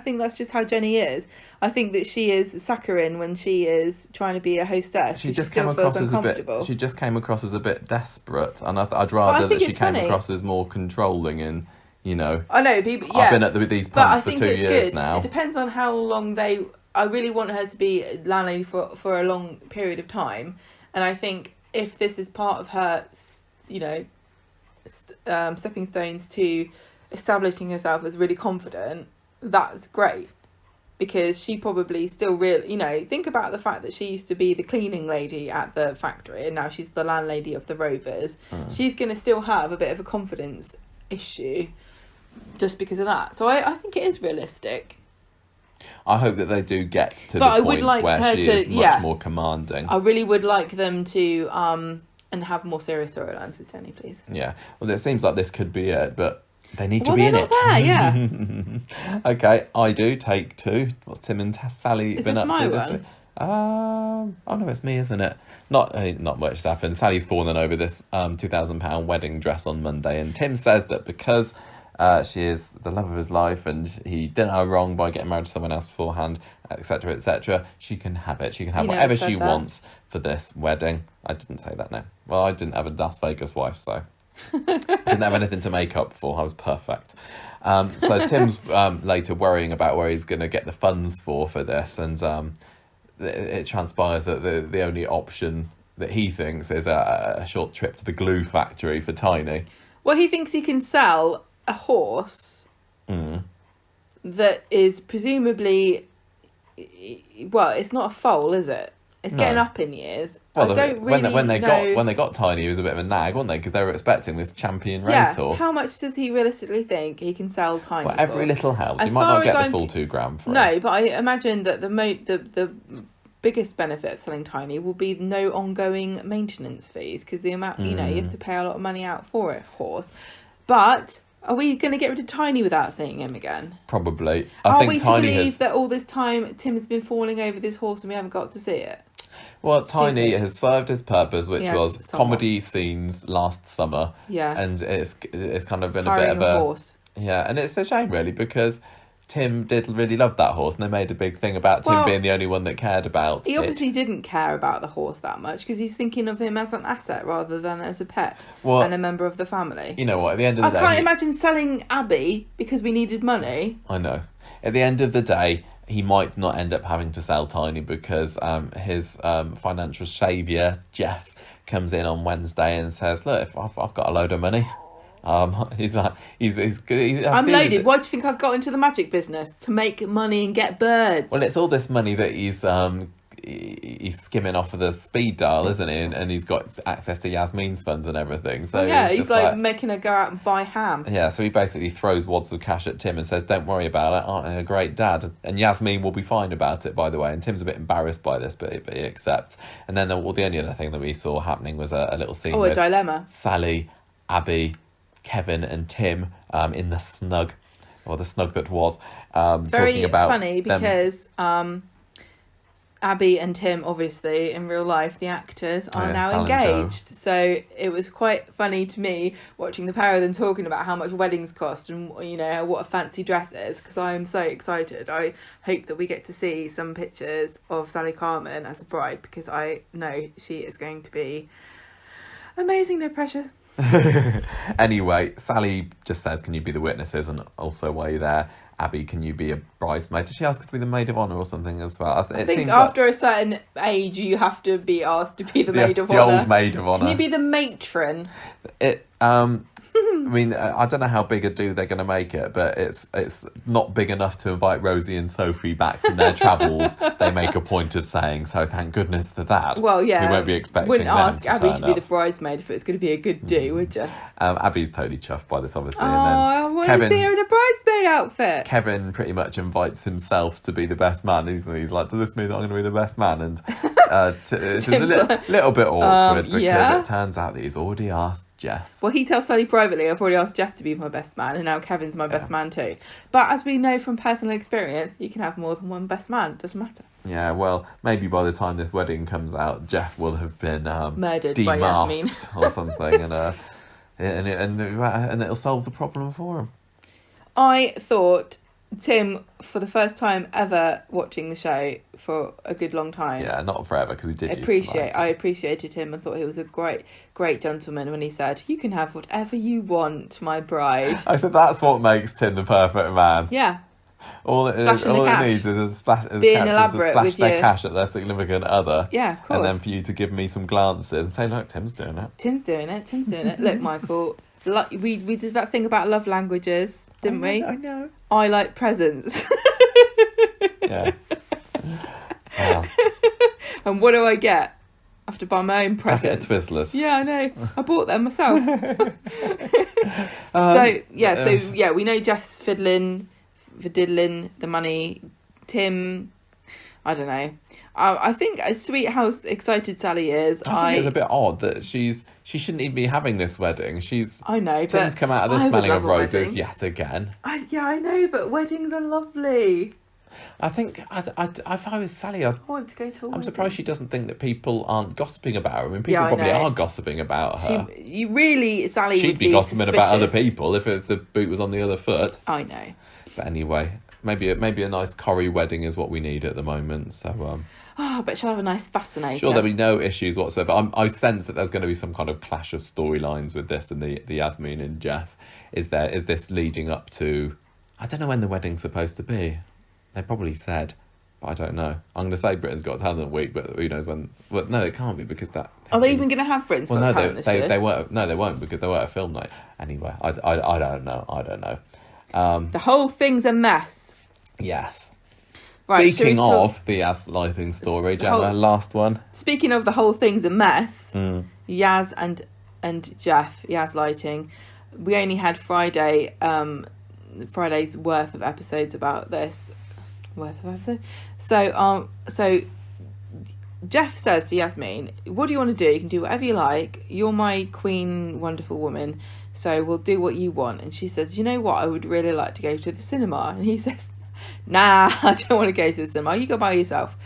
think that's just how Jenny is. I think that she is saccharine when she is trying to be a hostess. She just came across as She just came across as a bit desperate, and I'd rather that she came across as more controlling and. I know, I've been at these pubs for 2 years now. It depends on how long I really want her to be a landlady for a long period of time, and I think if this is part of her, stepping stones to establishing herself as really confident, that's great, because she probably still really, think about the fact that she used to be the cleaning lady at the factory and now she's the landlady of the Rovers. She's going to still have a bit of a confidence issue just because of that. So I think it is realistic. I hope that they do get to the point where she is much more commanding. I really would like them to and have more serious storylines with Jenny, please. Yeah. Well, it seems like this could be it, but they need to be in it. There, yeah. Okay, I do take 2. What's Tim and Sally been up to this week? Oh no, it's me, isn't it? Not much has happened. Sally's fallen over this £2,000 wedding dress on Monday, and Tim says that because She is the love of his life, and he did her wrong by getting married to someone else beforehand, etc., etc. She can have it. She can have You never whatever said she that. wants for this wedding. I didn't say that, no. Well, I didn't have a Las Vegas wife, so didn't have anything to make up for. I was perfect. So Tim's later worrying about where he's going to get the funds for this, and it transpires that the only option that he thinks is a short trip to the glue factory for Tiny. Well, he thinks he can sell a horse that is presumably... Well, it's not a foal, is it? It's No. getting up in years. Well, I don't really when they know... got Tiny, he was a bit of a nag, weren't they? Because they were expecting this champion Yeah, racehorse. how much does he realistically think he can sell Tiny Well, for? every little helps. As You might far not get as the I'm- full £2,000 for it. No, but I imagine that the biggest benefit of selling Tiny will be no ongoing maintenance fees, because the amount, you have to pay a lot of money out for a horse. But are we going to get rid of Tiny without seeing him again? Probably. Are I think we to Tiny believe has... that all this time Tim has been falling over this horse and we haven't got to see it? Well, Tiny Stupid. has served his purpose, which Yes, was somewhat. comedy scenes last summer. Yeah. And it's kind of been a Hiring bit of a a... horse. Yeah, and it's a shame, really, because Tim did really love that horse, and they made a big thing about Tim Well, being the only one that cared about He it. obviously didn't care about the horse that much because he's thinking of him as an asset rather than as a pet Well, and a member of the family. You know what, at the end of I the day... can't imagine selling Abby because we needed money. I know. At the end of the day, he might not end up having to sell Tiny because his financial saviour, Jeff, comes in on Wednesday and says, look, if I've got a load of money... he's like, I'm loaded. Why do you think I've got into the magic business? To make money and get birds. Well, it's all this money that he's skimming off of the speed dial, isn't he? And he's got access to Yasmin's funds and everything. So he's just like making her go out and buy ham. Yeah, so he basically throws wads of cash at Tim and says, don't worry about it, aren't I a great dad? And Yasmin will be fine about it, by the way. And Tim's a bit embarrassed by this, but he accepts. And then the only other thing that we saw happening was a little scene Oh, a with dilemma. Sally, Abby, Kevin and Tim in the snug, or the snug that was, Very talking about funny them. because Abby and Tim, obviously, in real life, the actors, are now Sal and Joe. engaged. So it was quite funny to me watching the pair of them talking about how much weddings cost and, what a fancy dress is, because I'm so excited. I hope that we get to see some pictures of Sally Carmen as a bride, because I know she is going to be amazing, no pressure. Anyway, Sally just says, can you be the witnesses? And also, while you're there, Abby, can you be a bridesmaid? Did she ask to be the maid of honour or something as well? I think after a certain age, you have to be asked to be the maid of the honour. old maid of honour. Can you be the matron? I mean, I don't know how big a do they're going to make it, but it's not big enough to invite Rosie and Sophie back from their travels. They make a point of saying, so thank goodness for that. Well, yeah. We won't be expecting Wouldn't them ask to Abby turn to be up. the bridesmaid if it was going to be a good do, would you? Abby's totally chuffed by this, obviously. Oh, and then I want to see her in a bridesmaid outfit. Kevin pretty much invites himself to be the best man. He's like, does this mean that I'm going to be the best man? And it's a little bit awkward because yeah. it turns out that he's already asked Jeff. Well, he tells Sally privately, I've already asked Jeff to be my best man, and now Kevin's my best man too. But as we know from personal experience, you can have more than one best man. It doesn't matter. Yeah, well, maybe by the time this wedding comes out, Jeff will have been murdered by demasked Yasmin. or something, and it'll solve the problem for him. I thought Tim, for the first time ever watching the show for a good long time. Yeah, not forever, because he did I appreciated him and thought he was a great gentleman when he said, you can have whatever you want, my bride. I said that's what makes Tim the perfect man. Yeah. All it needs is a splash, Being elaborate splash with their your... cash at their significant other. Yeah, of course. And then for you to give me some glances and say, look, Tim's doing it. Tim's doing it. Look, Michael, we did that thing about love languages, didn't we? I know. I like presents. Yeah. Wow. And what do I get? I have to buy my own Packet presents. of Twizzlers. Yeah, I know. I bought them myself. We know Jeff's fiddling the money. Tim, I don't know. I think as sweet how excited Sally is. I think it's a bit odd that she shouldn't even be having this wedding. I know, Tim's come out of this smelling of roses yet again. I know, but weddings are lovely. I think if I was Sally, I want to go to a I'm wedding. surprised she doesn't think that people aren't gossiping about her. I mean, people Yeah, I probably know. are gossiping about her. Sally She'd would be gossiping about other suspicious. people if the boot was on the other foot. I know. But anyway, maybe a nice Corrie wedding is what we need at the moment. So Oh, but she'll have a nice fascinator. sure, there'll be no issues whatsoever. I sense that there's going to be some kind of clash of storylines with this and the Yasmin and Jeff. Is this leading up to? I don't know when the wedding's supposed to be. They probably said, but I don't know. I'm going to say Britain's Got Talent week, but who knows when? Well, no, it can't be because that. Are they even going to have Britain's Got Talent this year? They won't. No, they won't because they won't have film night. Anyway, I don't know. I don't know. The whole thing's a mess. Yes. Right. Speaking of the Yaz lighting story, Gemma, last one. Speaking of the whole thing's a mess. Mm. Yaz and Jeff, Yaz lighting. We only had Friday's worth of episodes about this. So Jeff says to Yasmin, what do you want to do? You can do whatever you like. You're my queen, wonderful woman. So we'll do what you want. And she says, you know what? I would really like to go to the cinema. And he says, nah, I don't want to go to the cinema. You go by yourself.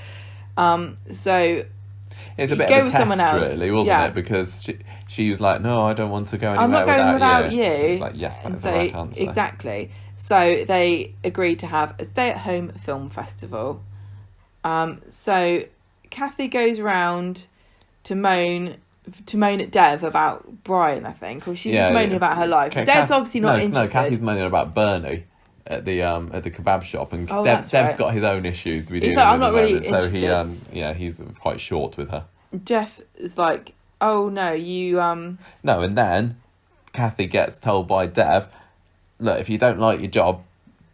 So it's a bit go of a with test, someone else. Really, wasn't it? Because she was like, no, I don't want to go anywhere I'm not going without you. It's like, yes, that's the right answer. Exactly. So they agreed to have a stay-at-home film festival. So Kathy goes around to moan at Dev about Brian, I think, or she's just moaning about her life. Dev's obviously not interested. No, Kathy's moaning about Bernie at the kebab shop, and Dev's right. got his own issues to be dealing like, with. I'm not really interested. interested. He's quite short with her. Jeff is like, oh no, you No, and then Kathy gets told by Dev, look, if you don't like your job,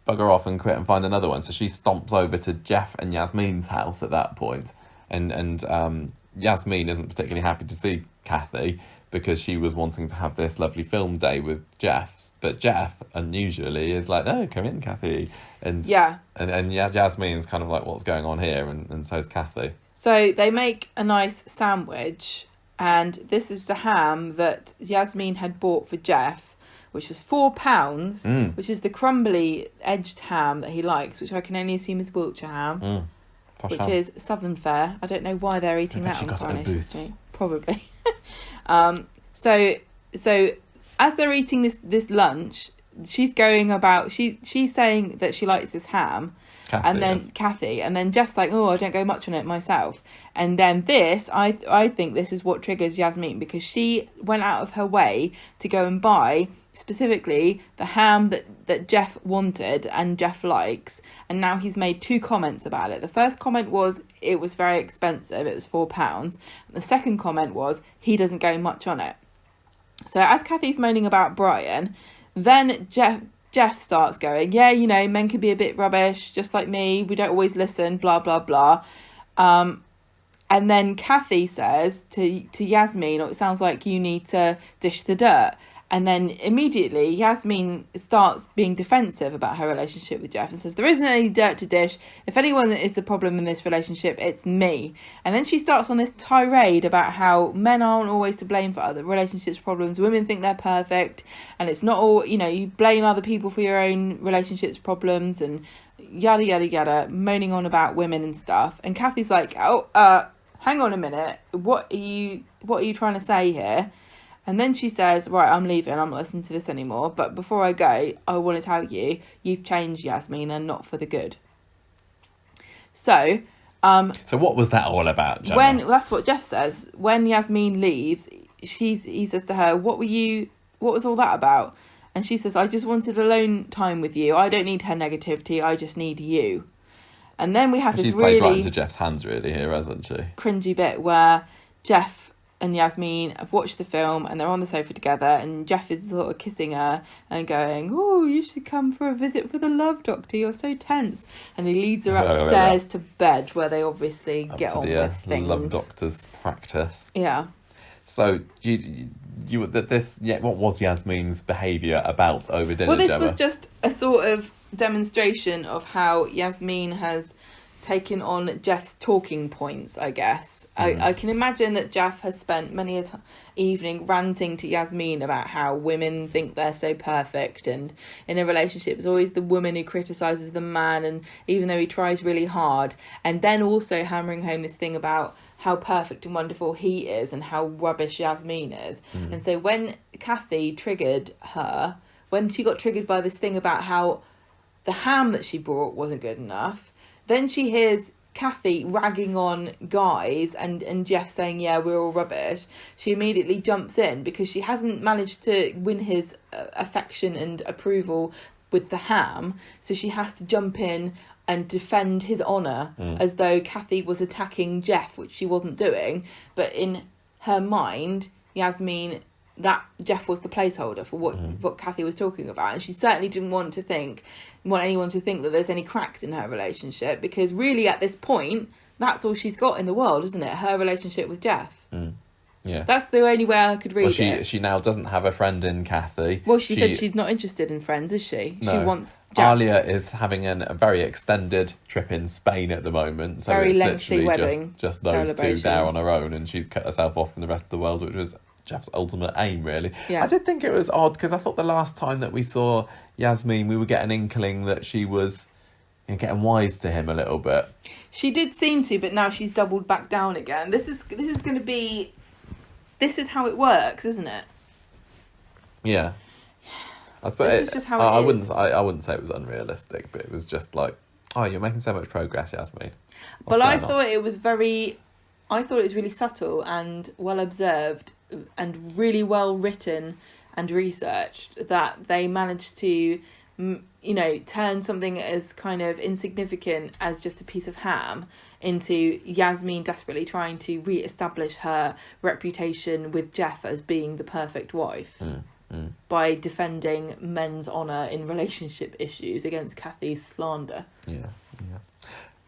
bugger off and quit and find another one. So she stomps over to Jeff and Yasmin's house at that point, and Yasmin isn't particularly happy to see Kathy because she was wanting to have this lovely film day with Jeff. But Jeff, unusually, is like, oh, come in, Kathy. And Yasmin's kind of like, what's going on here? And so is Kathy. So they make a nice sandwich, and this is the ham that Yasmin had bought for Jeff, which was £4, which is the crumbly edged ham that he likes, which I can only assume is Wiltshire ham, which is Southern fare. I don't know why they're eating that on Coronation Street. Probably. So as they're eating this lunch, she's going about she's saying that she likes this ham. Kathy, and then Jeff's like, oh, I don't go much on it myself. And then I think this is what triggers Yasmin, because she went out of her way to go and buy specifically the ham that Jeff wanted and Jeff likes, and now he's made 2 comments about it. The first comment was it was very expensive, it was £4, and the second comment was he doesn't go much on it. So as Kathy's moaning about Brian, then Jeff starts going, yeah, you know, men can be a bit rubbish, just like me, we don't always listen, blah blah blah. And then Kathy says to Yasmin, it sounds like you need to dish the dirt. And then immediately Yasmin starts being defensive about her relationship with Jeff and says, there isn't any dirt to dish. If anyone is the problem in this relationship, it's me. And then she starts on this tirade about how men aren't always to blame for other relationships problems. Women think they're perfect. And it's not all, you know, you blame other people for your own relationships problems and yada, yada, yada, moaning on about women and stuff. And Kathy's like, hang on a minute. What are you trying to say here? And then she says, right, I'm leaving. I'm not listening to this anymore. But before I go, I want to tell you, you've changed, Yasmin, and not for the good. So what was that all about, Gemma? That's what Jeff says. When Yasmin leaves, he says to her, what was all that about? And she says, I just wanted alone time with you. I don't need her negativity. I just need you. And then we have this really... She's played right into Jeff's hands really here, hasn't she? Cringy bit where Jeff and Yasmin have watched the film and they're on the sofa together, and Jeff is sort of kissing her and going, oh, you should come for a visit for the love doctor, you're so tense. And he leads her upstairs to bed, where they obviously get on with things. Love doctor's practice. Yeah. So what was Yasmin's behaviour about over dinner? Well, this Gemma? was just a sort of demonstration of how Yasmin has taken on Jeff's talking points, I guess. I can imagine that Jeff has spent many a evening ranting to Yasmin about how women think they're so perfect, and in a relationship it's always the woman who criticises the man, and even though he tries really hard, and then also hammering home this thing about how perfect and wonderful he is and how rubbish Yasmin is. And so when Kathy triggered her, when she got triggered by this thing about how the ham that she brought wasn't good enough, then she hears Kathy ragging on guys and Jeff saying, yeah, we're all rubbish. She immediately jumps in because she hasn't managed to win his affection and approval with the ham. So she has to jump in and defend his honour as though Kathy was attacking Jeff, which she wasn't doing. But in her mind, Yasmin, that Jeff was the placeholder for what Kathy was talking about, and she certainly didn't want anyone to think that there's any cracks in her relationship, because really at this point that's all she's got in the world, isn't it? Her relationship with Jeff. Yeah, that's the only way I could read it. She now doesn't have a friend in Kathy. Well, she said she's not interested in friends, is she? No. She wants Jeff. Alia is having a very extended trip in Spain at the moment, so very it's lengthy literally just those two there on celebrations. her own, and she's cut herself off from the rest of the world, which was Jeff's ultimate aim, really. Yeah. I did think it was odd, because I thought the last time that we saw Yasmin, we were getting an inkling that she was getting wise to him a little bit. She did seem to, but now she's doubled back down again. This is going to be... This is how it works, isn't it? Yeah. I suppose This is just how it is. I wouldn't say it was unrealistic, but it was just like, oh, you're making so much progress, Yasmin. But I thought it was really subtle and well observed and really well written and researched, that they managed to, turn something as kind of insignificant as just a piece of ham into Yasmin desperately trying to re-establish her reputation with Jeff as being the perfect wife by defending men's honour in relationship issues against Kathy's slander. Yeah.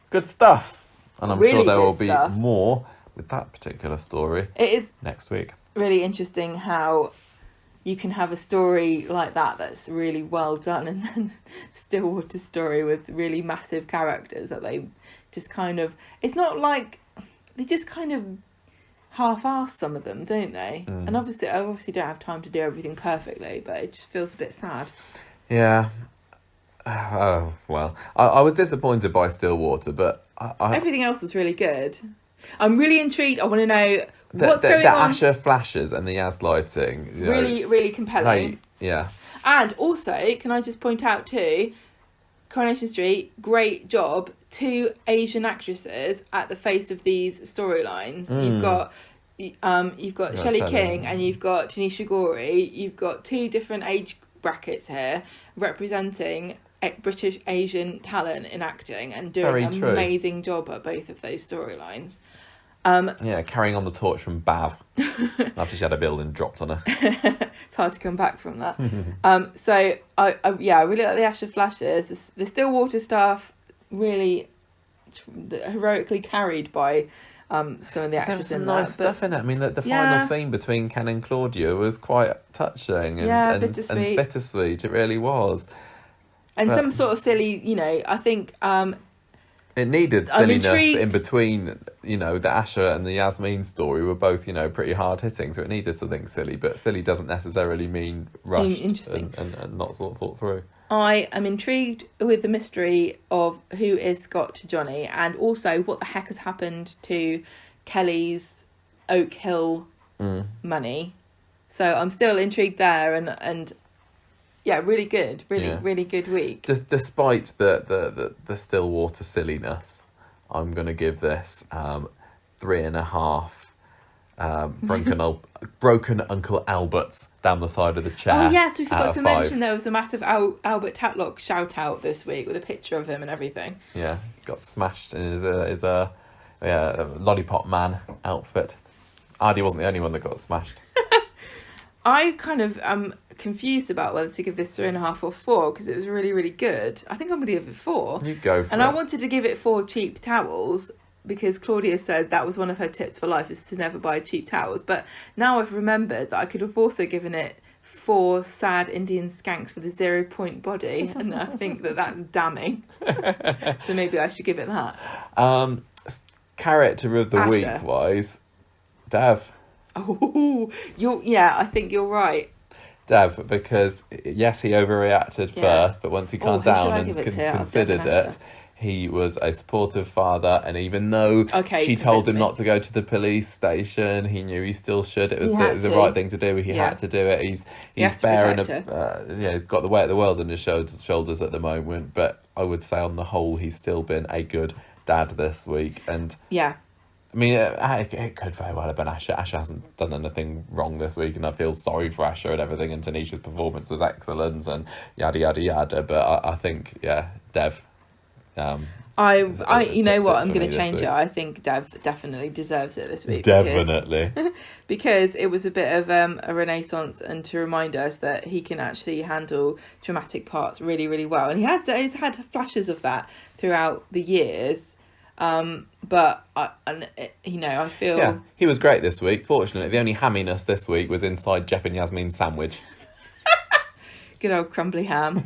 Good stuff. And I'm Really sure there will good be stuff. more with that particular story It is next week. really interesting how you can have a story like that that's really well done, and then Stillwater's story with really massive characters that they just kind of... It's not like... They just kind of half-ass some of them, don't they? And I obviously don't have time to do everything perfectly, but it just feels a bit sad. Yeah. Oh, well. I was disappointed by Stillwater, but... Everything else was really good. I'm really intrigued. I want to know what's going on. The Asha flashes and the Yas lighting. Really, really compelling. Yeah. And also, can I just point out too, Coronation Street, great job. 2 Asian actresses at the face of these storylines. You've got Shelley King and you've got Tanisha Gorey. You've got 2 different age brackets here representing British Asian talent in acting and doing an amazing job at both of those storylines. Carrying on the torch from Bav after she had a building dropped on her. It's hard to come back from that. So I really like the Asha flashes. The Stillwater stuff really heroically carried by some of the actors. There was some in nice that, stuff in it. I mean, the final scene between Ken and Claudia was quite touching and bittersweet. It really was. And some sort of silly, I think... it needed silliness in between, the Asha and the Yasmin story were both, pretty hard-hitting, so it needed something silly, but silly doesn't necessarily mean rushed and not sort of thought through. I am intrigued with the mystery of who is Scott to Johnny, and also what the heck has happened to Kelly's Oak Hill money. So I'm still intrigued there, and yeah, really good, really good week. Just despite the Stillwater silliness, I'm going to give this 3.5 broken Uncle Alberts down the side of the chair. Oh yes, we forgot to mention there was a massive Albert Tatlock shout out this week with a picture of him and everything. Yeah, got smashed in his lollipop man outfit. Ardy wasn't the only one that got smashed. I kind of am confused about whether to give this 3.5 or 4 because it was really, really good. I think I'm going to give it 4. You go for it. And I wanted to give it 4 cheap towels because Claudia said that was one of her tips for life is to never buy cheap towels. But now I've remembered that I could have also given it 4 sad Indian skanks with a 0-point body, and I think that's damning. So maybe I should give it that. Character of the Asha. week wise, Dev. Oh, I think you're right. Dev, because yes, he overreacted first, but once he calmed down and considered it, he was a supportive father. And even though she told him not to go to the police station, he knew he still should. It was the right thing to do. He had to do it. He's bearing got the weight of the world on his shoulders at the moment. But I would say on the whole, he's still been a good dad this week. And I mean, it could very well have been Asha. Asha hasn't done anything wrong this week, and I feel sorry for Asha and everything. And Tanisha's performance was excellent, and yada yada yada. But I think, Dev. You know what? I'm going to change it. I think Dev definitely deserves it this week. Definitely, because it was a bit of a renaissance, and to remind us that he can actually handle dramatic parts really, really well. And he's had flashes of that throughout the years. But I feel he was great this week. Fortunately, the only hamminess this week was inside Jeff and Yasmin's sandwich. Good old crumbly ham.